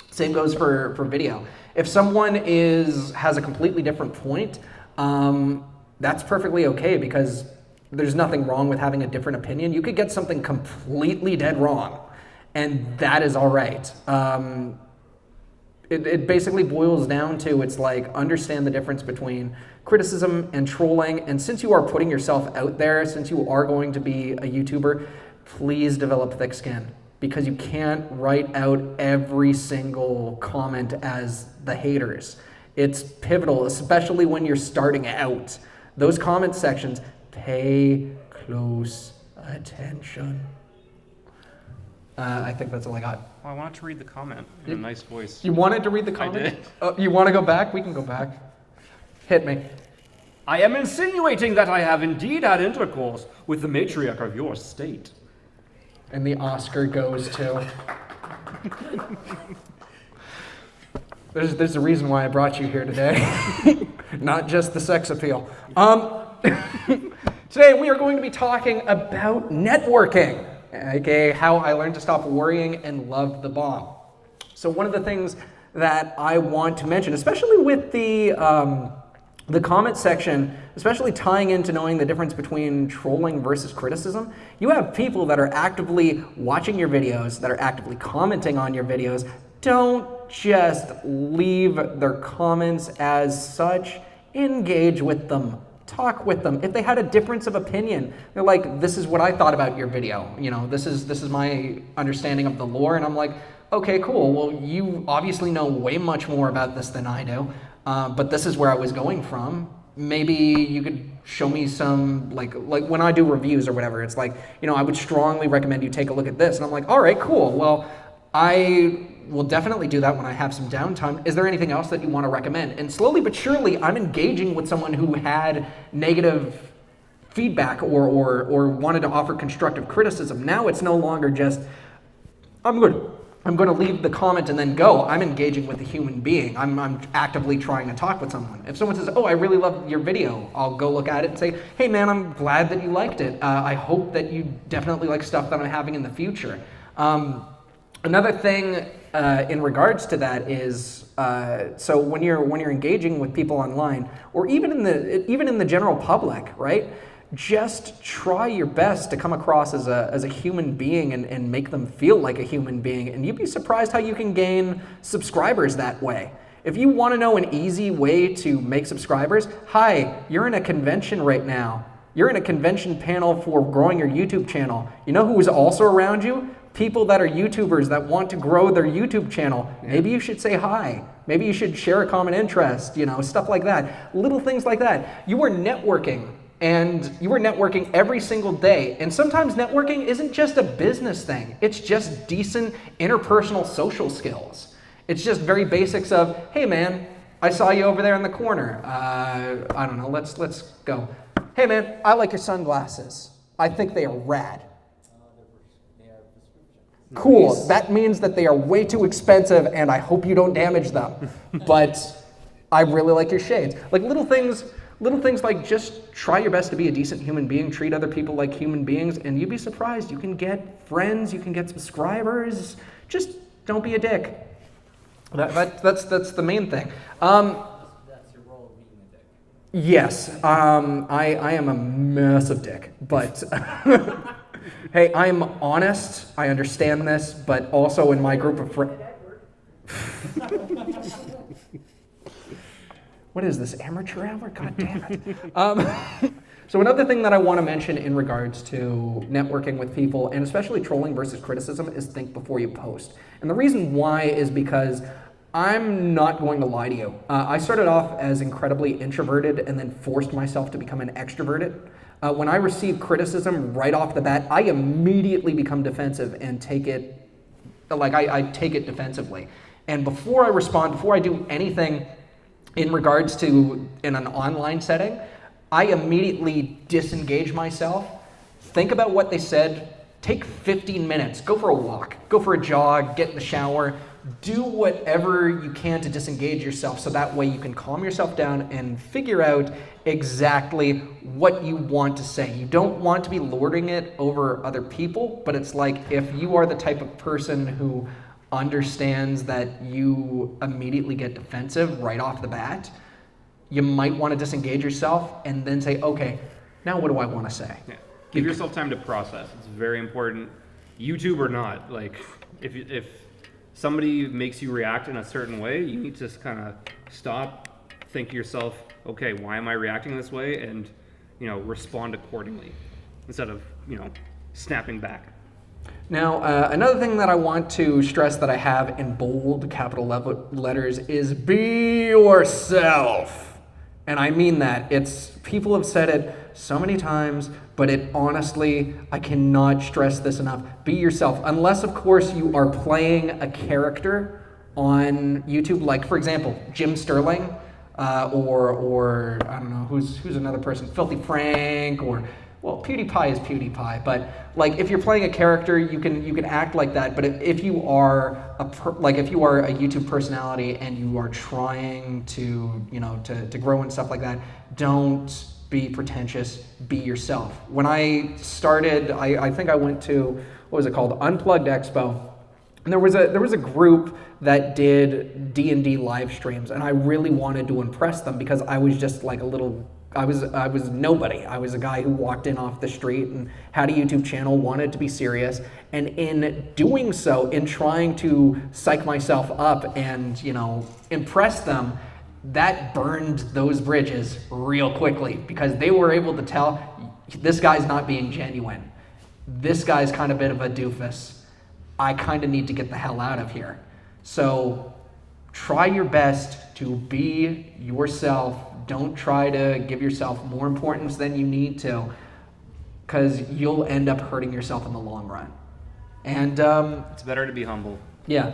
Same goes for video. If someone has a completely different point, that's perfectly okay because there's nothing wrong with having a different opinion. You could get something completely dead wrong, and that is all right. It basically boils down to, it's like, understand the difference between criticism and trolling, and since you are putting yourself out there, since you are going to be a YouTuber, please develop thick skin. because you can't write out every single comment as the haters. It's pivotal, especially when you're starting out. Those comment sections, pay close attention. I think that's all I got. Oh, I wanted to read the comment in a nice voice. You wanted to read the comment? I did. You want to go back? We can go back. Hit me. I am insinuating that I have indeed had intercourse with the matriarch of your state. And the Oscar goes to... There's a reason why I brought you here today. Not just the sex appeal. Today we are going to be talking about networking. Okay, how I learned to stop worrying and love the bomb. So one of the things that I want to mention, especially with the comment section, especially tying into knowing the difference between trolling versus criticism, you have people that are actively watching your videos, that are actively commenting on your videos. Don't just leave their comments as such. Engage with them. Talk with them. If they had a difference of opinion, they're like, this is what I thought about your video. You know, this is my understanding of the lore. And I'm like, okay, cool. Well, you obviously know way much more about this than I do. But this is where I was going from. Maybe you could show me some, like when I do reviews or whatever, it's like, you know, I would strongly recommend you take a look at this. And I'm like, all right, cool. Well, I will definitely do that when I have some downtime. Is there anything else that you want to recommend? And slowly but surely, I'm engaging with someone who had negative feedback or wanted to offer constructive criticism. Now it's no longer just, I'm going to leave the comment and then go. I'm engaging with a human being. I'm actively trying to talk with someone. If someone says, oh, I really love your video, I'll go look at it and say, hey man, I'm glad that you liked it. I hope that you definitely like stuff that I'm having in the future. Another thing in regards to that is, so when you're engaging with people online, or even in the general public, right? Just try your best to come across as a human being and make them feel like a human being, and you'd be surprised how you can gain subscribers that way. If you want to know an easy way to make subscribers, hi, you're in a convention right now. You're in a convention panel for growing your YouTube channel. You know who is also around you? People that are YouTubers that want to grow their YouTube channel. Maybe you should say hi. Maybe you should share a common interest, you know, stuff like that. Little things like that. You are networking, and you are networking every single day. And sometimes networking isn't just a business thing. It's just decent interpersonal social skills. It's just very basics of, hey man, I saw you over there in the corner. I don't know, let's go. Hey man, I like your sunglasses. I think they are rad. Cool, nice. That means that they are way too expensive and I hope you don't damage them. But I really like your shades. Like little things like just try your best to be a decent human being, treat other people like human beings, and you'd be surprised. You can get friends, you can get subscribers. Just don't be a dick. That's the main thing. That's your role of being a dick. Yes, I am a massive dick, but hey, I'm honest. I understand this, but also in my group of friends. What is this, amateur hour? God damn it. So another thing that I want to mention in regards to networking with people, and especially trolling versus criticism, is think before you post. And the reason why is because I'm not going to lie to you. I started off as incredibly introverted and then forced myself to become an extroverted. When I receive criticism right off the bat, I immediately become defensive and take it, I take it defensively. And before I respond, before I do anything in regards to in an online setting, I immediately disengage myself, think about what they said, take 15 minutes, go for a walk, go for a jog, get in the shower, do whatever you can to disengage yourself so that way you can calm yourself down and figure out exactly what you want to say. You don't want to be lording it over other people, but it's like if you are the type of person who understands that you immediately get defensive right off the bat, you might want to disengage yourself and then say, okay, now what do I want to say? Yeah. Give yourself time to process. It's very important, YouTube or not. Like, if somebody makes you react in a certain way, you need to just kind of stop, think to yourself, okay, why am I reacting this way? And, respond accordingly instead of, snapping back. Now, another thing that I want to stress that I have in bold capital letters is be yourself. And I mean that. People have said it so many times, but it honestly, I cannot stress this enough. Be yourself. Unless, of course, you are playing a character on YouTube, like, for example, Jim Sterling, or I don't know, who's another person, Filthy Frank, or, well, PewDiePie is PewDiePie, but like if you're playing a character, you can act like that. But if you are if you are a YouTube personality and you are trying to to grow and stuff like that, don't be pretentious. Be yourself. When I started, I think I went to, what was it called, Unplugged Expo. And there was a group that did D&D live streams, and I really wanted to impress them because I was just like I was nobody. I was a guy who walked in off the street and had a YouTube channel, wanted to be serious, and in doing so, in trying to psych myself up and impress them, that burned those bridges real quickly because they were able to tell this guy's not being genuine. This guy's kind of a bit of a doofus. I kind of need to get the hell out of here. So try your best to be yourself. Don't try to give yourself more importance than you need to, because you'll end up hurting yourself in the long run. And it's better to be humble. Yeah.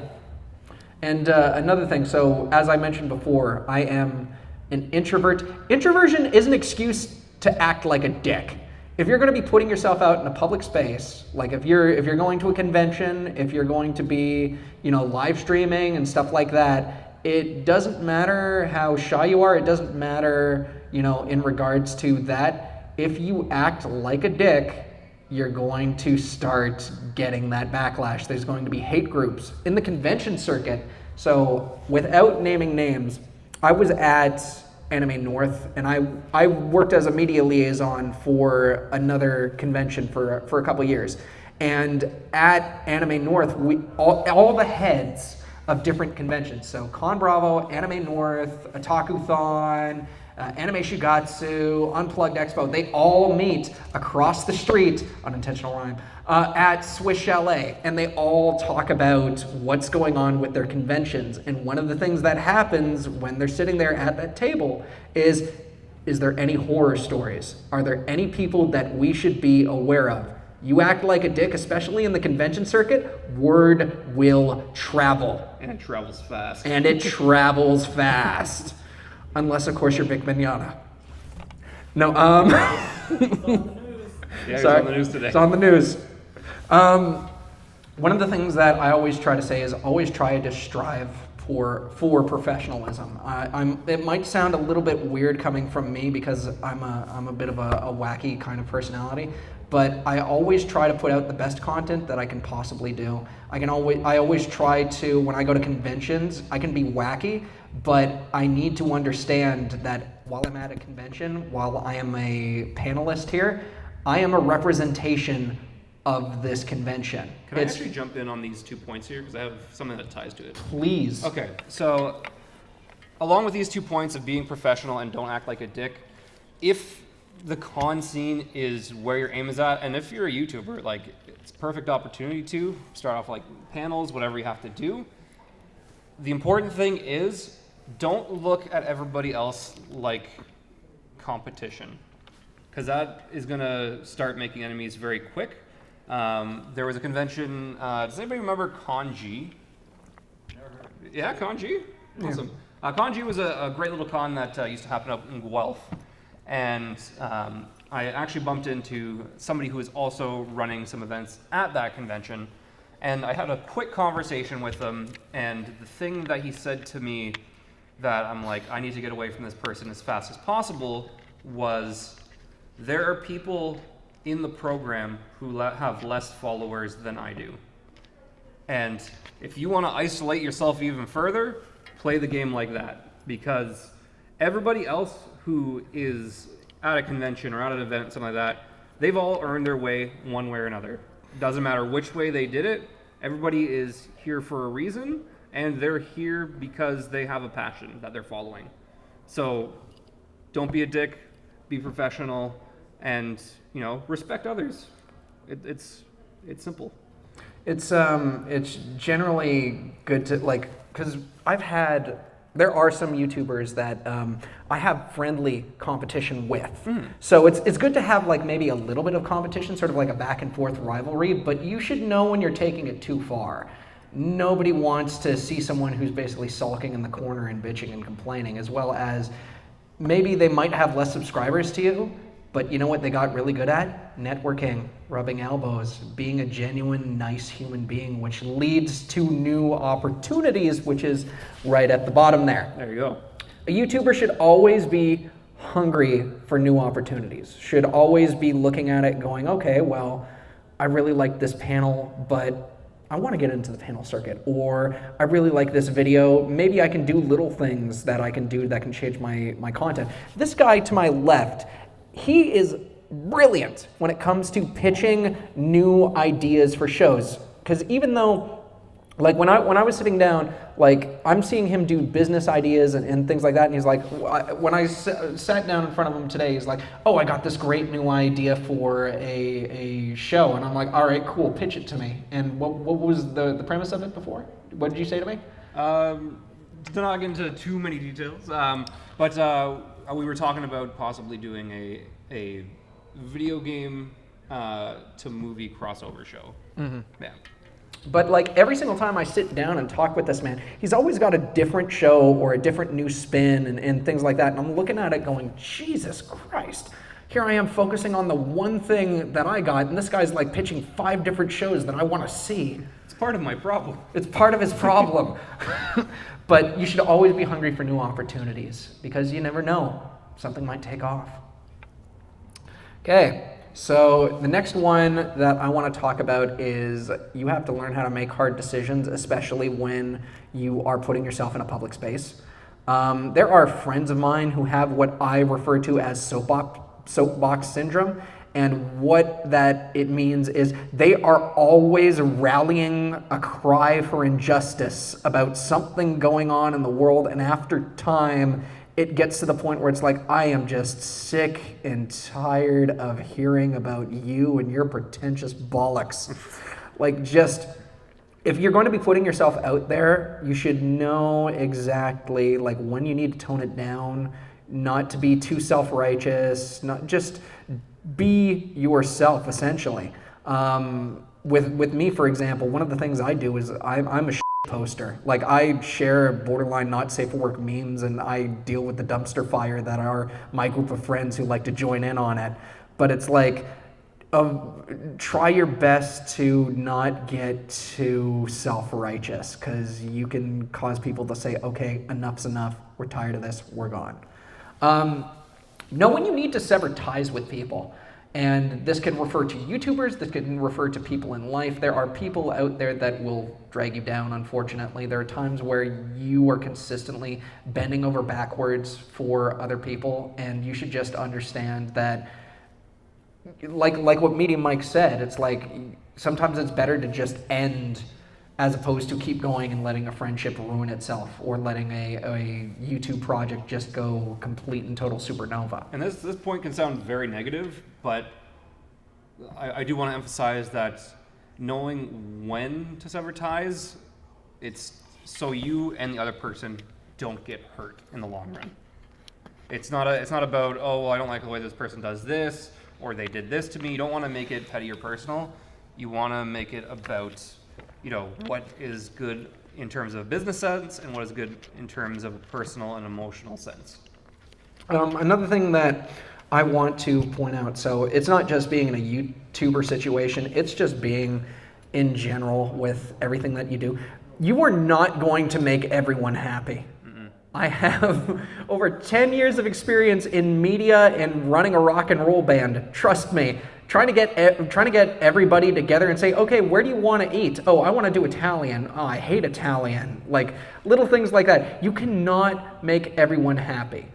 And another thing, so as I mentioned before, I am an introvert. Introversion is an excuse to act like a dick. If you're going to be putting yourself out in a public space, like if you're going to a convention, if you're going to be, live streaming and stuff like that, it doesn't matter how shy you are. It doesn't matter, in regards to that. If you act like a dick, you're going to start getting that backlash. There's going to be hate groups in the convention circuit. So without naming names, I was at Anime North, and I worked as a media liaison for another convention for a couple years. And at Anime North, all the heads of different conventions, so Con Bravo, Anime North, Otakuthon, Anime Shigatsu, Unplugged Expo, they all meet across the street, unintentional rhyme, at Swiss Chalet, and they all talk about what's going on with their conventions. And one of the things that happens when they're sitting there at that table is there any horror stories? Are there any people that we should be aware of? You act like a dick, especially in the convention circuit, word will travel. And it travels fast. And it travels fast. Unless, of course, you're Vic Mignogna. No, Yeah, it's sorry. on the news today. It's on the news. One of the things that I always try to say is always try to strive for professionalism. It might sound a little bit weird coming from me because I'm a bit of a wacky kind of personality, but I always try to put out the best content that I can possibly do. I always try to, when I go to conventions, I can be wacky, but I need to understand that while I'm at a convention, while I am a panelist here, I am a representation of this convention. Can I actually jump in on these 2 points here? Because I have something that ties to it. Please. Okay, so along with these 2 points of being professional and don't act like a dick, if the con scene is where your aim is at, and if you're a YouTuber, like, it's a perfect opportunity to start off like panels, whatever you have to do. The important thing is don't look at everybody else like competition, because that is going to start making enemies very quick. There was a convention, does anybody remember Con-G? Yeah, Con-G? Awesome. Con-G was a great little con that used to happen up in Guelph. And I actually bumped into somebody who was also running some events at that convention. And I had a quick conversation with him. And the thing that he said to me that I'm like, I need to get away from this person as fast as possible was, there are people in the program who have less followers than I do. And if you want to isolate yourself even further, play the game like that. Because everybody else who is at a convention or at an event, something like that, they've all earned their way one way or another. Doesn't matter which way they did it, everybody is here for a reason, and they're here because they have a passion that they're following. So don't be a dick, be professional, and respect others. It's simple. It's generally good to like, because there are some YouTubers that I have friendly competition with. So it's good to have like maybe a little bit of competition, sort of like a back and forth rivalry, but you should know when you're taking it too far. Nobody wants to see someone who's basically sulking in the corner and bitching and complaining, as well as maybe they might have less subscribers to you, but you know what they got really good at? Networking, rubbing elbows, being a genuine, nice human being, which leads to new opportunities, which is right at the bottom there. There you go. A YouTuber should always be hungry for new opportunities, should always be looking at it going, okay, well, I really like this panel, but I want to get into the panel circuit, or I really like this video. Maybe I can do little things that I can do that can change my content. This guy to my left, he is brilliant when it comes to pitching new ideas for shows. Because even though, like when I was sitting down, like I'm seeing him do business ideas and things like that, and he's like, when I sat down in front of him today, he's like, oh, I got this great new idea for a show, and I'm like, all right, cool, pitch it to me. And what was the premise of it before? What did you say to me? To not get into too many details, but we were talking about possibly doing a video game to movie crossover show. Yeah. But like every single time I sit down and talk with this man, he's always got a different show or a different new spin and things like that. And I'm looking at it going, Jesus Christ. Here I am focusing on the one thing that I got, and this guy's like pitching 5 different shows that I want to see. It's part of my problem. It's part of his problem. But you should always be hungry for new opportunities because you never know. Something might take off. Okay. So the next one that I want to talk about is you have to learn how to make hard decisions, especially when you are putting yourself in a public space. There are friends of mine who have what I refer to as soapbox syndrome, and what that it means is they are always rallying a cry for injustice about something going on in the world, and after time, it gets to the point where it's like, I am just sick and tired of hearing about you and your pretentious bollocks. Like just, if you're going to be putting yourself out there, you should know exactly like when you need to tone it down, not to be too self-righteous, not just be yourself essentially. With me, for example, one of the things I do is I'm a poster. Like I share borderline not safe for work memes, and I deal with the dumpster fire that are my group of friends who like to join in on it. But it's like, try your best to not get too self-righteous, because you can cause people to say, okay, enough's enough, we're tired of this, we're gone. Know when you need to sever ties with people. And this can refer to YouTubers, this can refer to people in life. There are people out there that will drag you down, unfortunately. There are times where you are consistently bending over backwards for other people, and you should just understand that, like what Medium Mike said, it's like sometimes it's better to just end as opposed to keep going and letting a friendship ruin itself, or letting a YouTube project just go complete and total supernova. And this point can sound very negative, but I do want to emphasize that knowing when to sever ties, it's so you and the other person don't get hurt in the long run. It's not about, oh, well, I don't like the way this person does this, or they did this to me. You don't want to make it petty or personal. You want to make it about, you know, what is good in terms of a business sense and what is good in terms of a personal and emotional sense. Another thing that I want to point out, so it's not just being in a YouTuber situation, it's just being in general with everything that you do. You are not going to make everyone happy. I have over 10 years of experience in media and running a rock and roll band. Trust me, trying to get everybody together and say, okay, where do you want to eat? Oh, I want to do Italian. Oh, I hate Italian. Like little things like that. You cannot make everyone happy.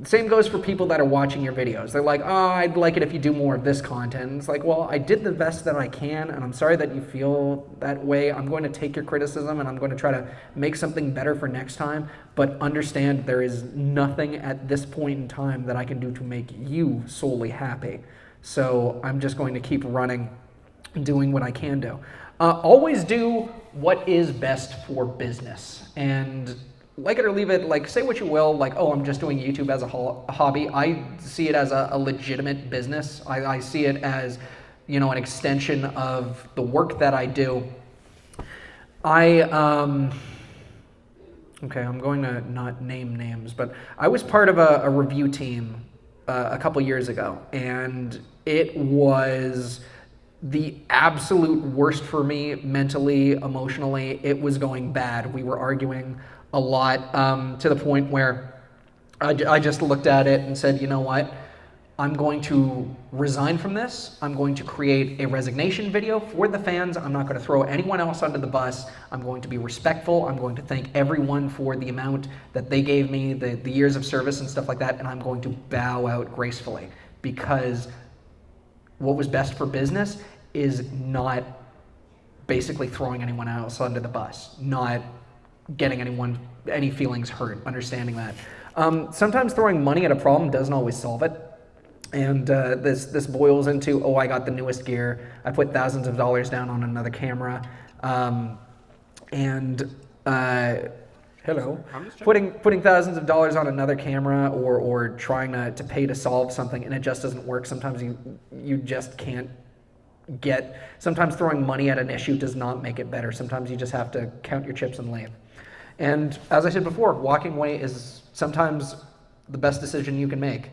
Same goes for people that are watching your videos. They're like, oh, I'd like it if you do more of this content. It's like, well, I did the best that I can, and I'm sorry that you feel that way. I'm going to take your criticism, and I'm going to try to make something better for next time. But understand there is nothing at this point in time that I can do to make you solely happy. So I'm just going to keep running, doing what I can do. Always do what is best for business. And like it or leave it, like say what you will, like, oh, I'm just doing YouTube as a hobby. I see it as a legitimate business. I see it as, you know, an extension of the work that I do. Okay, I'm going to not name names, but I was part of a review team a couple years ago, and it was the absolute worst for me mentally, emotionally. It was going bad. We were arguing a lot to the point where I just looked at it and said, you know what? I'm going to resign from this. I'm going to create a resignation video for the fans. I'm not going to throw anyone else under the bus. I'm going to be respectful. I'm going to thank everyone for the amount that they gave me, the years of service and stuff like that, and I'm going to bow out gracefully, because what was best for business is not basically throwing anyone else under the bus, not getting any feelings hurt, understanding that. Sometimes throwing money at a problem doesn't always solve it. And this boils into, oh, I got the newest gear. I put thousands of dollars down on another camera. Putting thousands of dollars on another camera, or trying to pay to solve something, and it just doesn't work. Sometimes you just can't sometimes throwing money at an issue does not make it better. Sometimes you just have to count your chips and leave. And as I said before, walking away is sometimes the best decision you can make.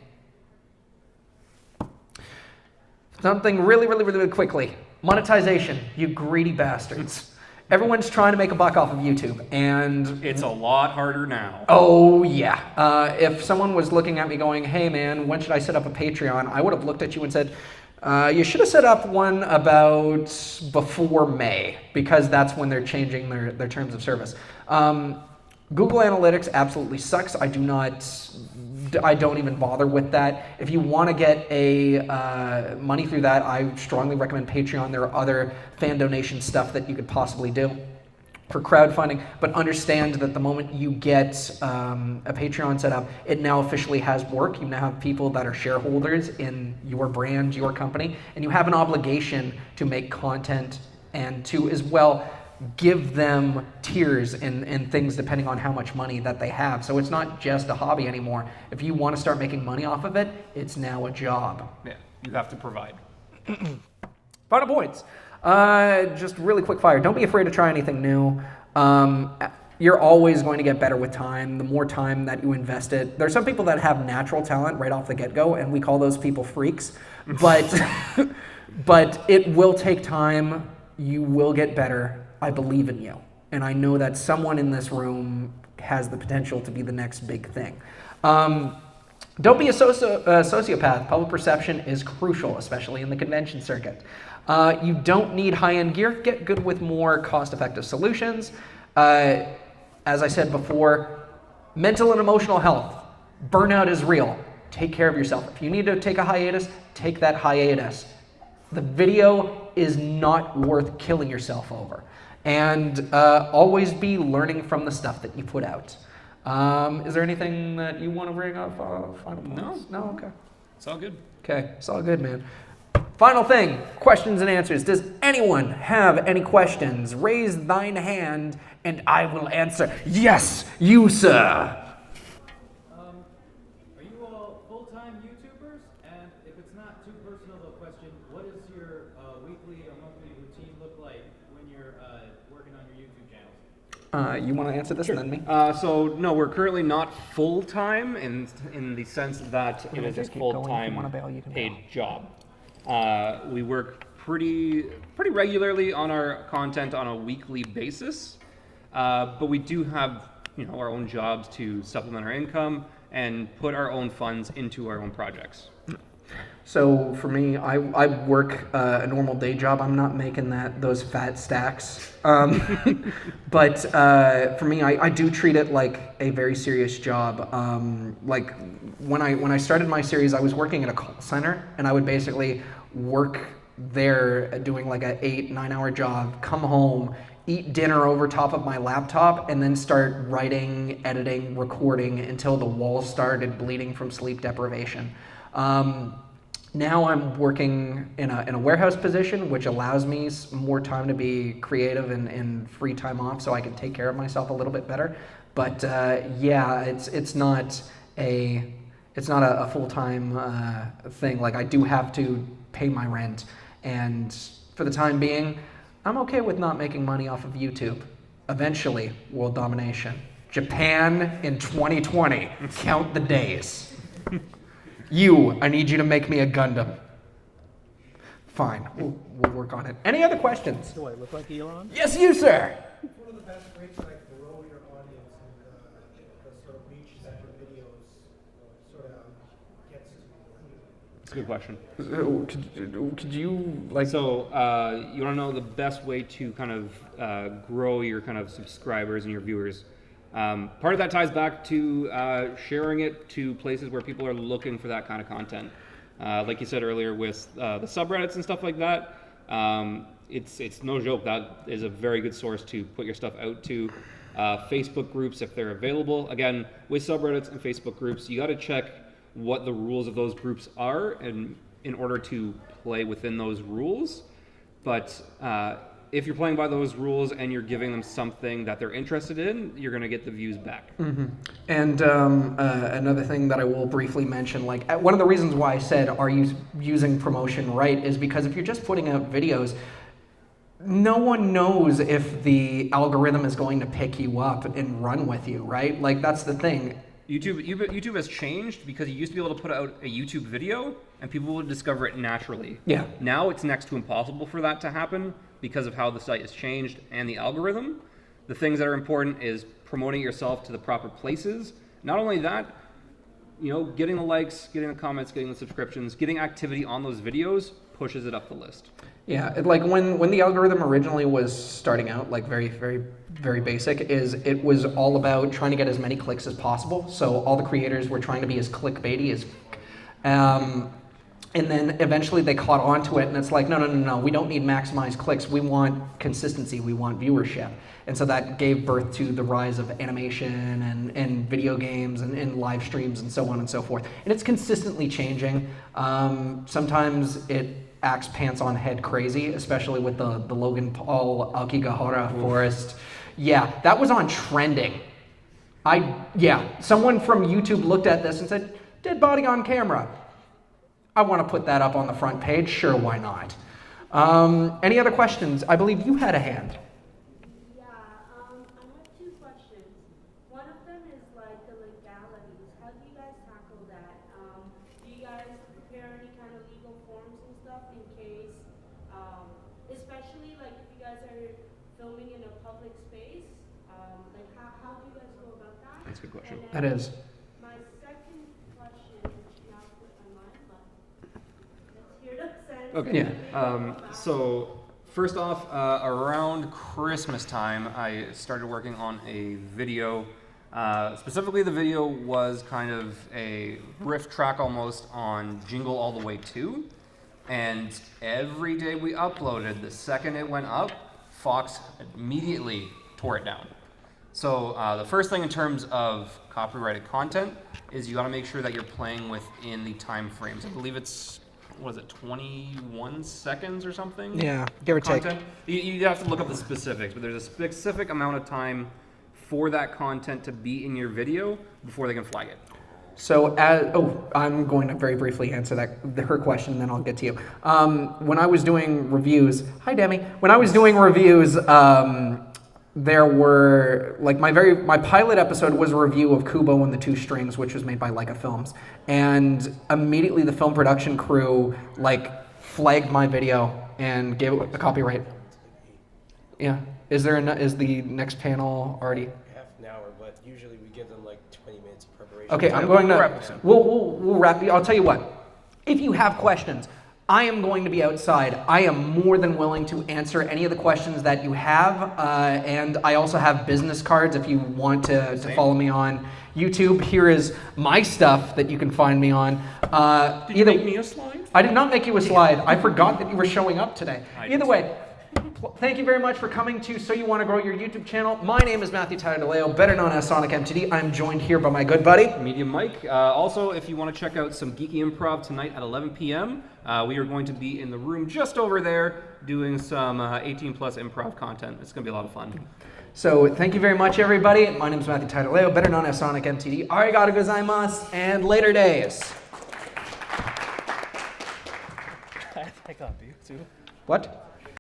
Something really, really, really quickly. Monetization, you greedy bastards. Everyone's trying to make a buck off of YouTube, and It's a lot harder now. oh yeah. If someone was looking at me going, hey man, when should I set up a Patreon? I would have looked at you and said, you should have set up one about before May, because that's when they're changing their terms of service. Google Analytics absolutely sucks. I don't even bother with that. If you want to get money through that, I strongly recommend Patreon. There are other fan donation stuff that you could possibly do for crowdfunding, but understand that the moment you get a Patreon set up, it now officially has work. You now have people that are shareholders in your brand, your company, and you have an obligation to make content and to as well give them tiers and things depending on how much money that they have. So it's not just a hobby anymore. If you want to start making money off of it, it's now a job. Yeah, you have to provide. Final points. Just really quick fire. Don't be afraid to try anything new. You're always going to get better with time. The more time that you invest it. There's some people that have natural talent right off the get-go, and we call those people freaks. But it will take time. You will get better. I believe in you. And I know that someone in this room has the potential to be the next big thing. Don't be a sociopath. Public perception is crucial, especially in the convention circuit. You don't need high-end gear. Get good with more cost-effective solutions. As I said before, mental and emotional health. Burnout is real. Take care of yourself. If you need to take a hiatus, take that hiatus. The video is not worth killing yourself over. And always be learning from the stuff that you put out. Is there anything that you want to bring up? Final points? No? Okay. It's all good. Okay, it's all good, man. Final thing, questions and answers. Does anyone have any questions? Raise thine hand and I will answer. Yes, you, sir. Are you all full-time YouTubers? And if it's not too personal of a question, what does your weekly or monthly routine look like when you're working on your YouTube channels? You want to answer this and then me? So no, we're currently not full-time in the sense that it is a just keep going. If you full-time wanna bail, you can paid bail. job. We work pretty regularly on our content on a weekly basis, but we do have our own jobs to supplement our income and put our own funds into our own projects. So for me, I work a normal day job. I'm not making those fat stacks. But for me, I do treat it like a very serious job. Like when I started my series, I was working at a call center, and I would basically work there doing like a 8-9 hour job, come home, eat dinner over top of my laptop, and then start writing, editing, recording until the walls started bleeding from sleep deprivation. Now I'm working in a warehouse position, which allows me more time to be creative and free time off, so I can take care of myself a little bit better. But yeah, it's not a full-time thing. Like, I do have to pay my rent, and for the time being, I'm okay with not making money off of YouTube. Eventually, world domination. Japan in 2020. Count the days. I need you to make me a Gundam. Fine, we'll work on it. Any other questions? Do I look like Elon? Yes, you, sir. What's one of the best ways to like grow your audience and the sort of reach that your videos sort of gets to? It's a good question. Could you like? So you want to know the best way to kind of grow your kind of subscribers and your viewers. Part of that ties back to sharing it to places where people are looking for that kind of content. Like you said earlier with the subreddits and stuff like that, it's no joke. That is a very good source to put your stuff out to. Facebook groups, if they're available. Again, with subreddits and Facebook groups, you got to check what the rules of those groups are and in order to play within those rules. But if you're playing by those rules and you're giving them something that they're interested in, you're going to get the views back. Mm-hmm. And another thing that I will briefly mention, like one of the reasons why I said, are you using promotion right, is because if you're just putting out videos, no one knows if the algorithm is going to pick you up and run with you, right? Like, that's the thing. YouTube has changed because you used to be able to put out a YouTube video and people would discover it naturally. Yeah. Now it's next to impossible for that to happen because of how the site has changed and the algorithm. The things that are important is promoting yourself to the proper places. Not only that, getting the likes, getting the comments, getting the subscriptions, getting activity on those videos pushes it up the list. Yeah, like when the algorithm originally was starting out, like very, very, very basic, it was all about trying to get as many clicks as possible. So all the creators were trying to be as clickbaity as, and then eventually they caught on to it, and it's like, no, we don't need maximized clicks. We want consistency. We want viewership. And so that gave birth to the rise of animation and video games and live streams and so on and so forth. And it's consistently changing. Sometimes it acts pants on head crazy, especially with the Logan Paul Aokigahara Forest. Yeah, that was on trending. Someone from YouTube looked at this and said, dead body on camera. I want to put that up on the front page. Sure, why not? Any other questions? I believe you had a hand. Yeah, I have two questions. One of them is like the legalities. How do you guys tackle that? Do you guys prepare any kind of legal forms and stuff in case, especially like if you guys are filming in a public space? Like how do you guys go about that? That's a good question. That is. My second question, which now put my mind, but let's hear the sense. Okay. Yeah. So first off, around Christmas time, I started working on a video. Specifically, the video was kind of a riff track almost on Jingle All the Way 2. And every day we uploaded, the second it went up, Fox immediately tore it down. So the first thing in terms of copyrighted content is you got to make sure that you're playing within the time frames. I believe it's, 21 seconds or something? Yeah, give or take. Content. You have to look up the specifics, but there's a specific amount of time for that content to be in your video before they can flag it. So, I'm going to very briefly answer her question, and then I'll get to you. When I was doing reviews, hi Demi. When I was doing reviews, there were like my pilot episode was a review of Kubo and the Two Strings, which was made by Leica Films, and immediately the film production crew flagged my video and gave it a copyright. Yeah. Is the next panel already? Half an hour, but usually we give them like 20 minutes of preparation. Okay, I'm going to. We'll wrap. I'll tell you what. If you have questions, I am going to be outside. I am more than willing to answer any of the questions that you have, and I also have business cards if you want to follow me on YouTube. Here is my stuff that you can find me on. Did you make me a slide? I did not make you a slide. I forgot that you were showing up today. Either way, Well, thank you very much for coming to So You Want to Grow Your YouTube channel. My name is Matthew Tadaleo, better known as SonicMTD. I'm joined here by my good buddy. Medium Mike. Also, if you want to check out some geeky improv tonight at 11 p.m., we are going to be in the room just over there doing some 18 plus improv content. It's going to be a lot of fun. So thank you very much, everybody. My name is Matthew Tadaleo, better known as SonicMTD. Arigato gozaimasu, and later days. I got you too. What?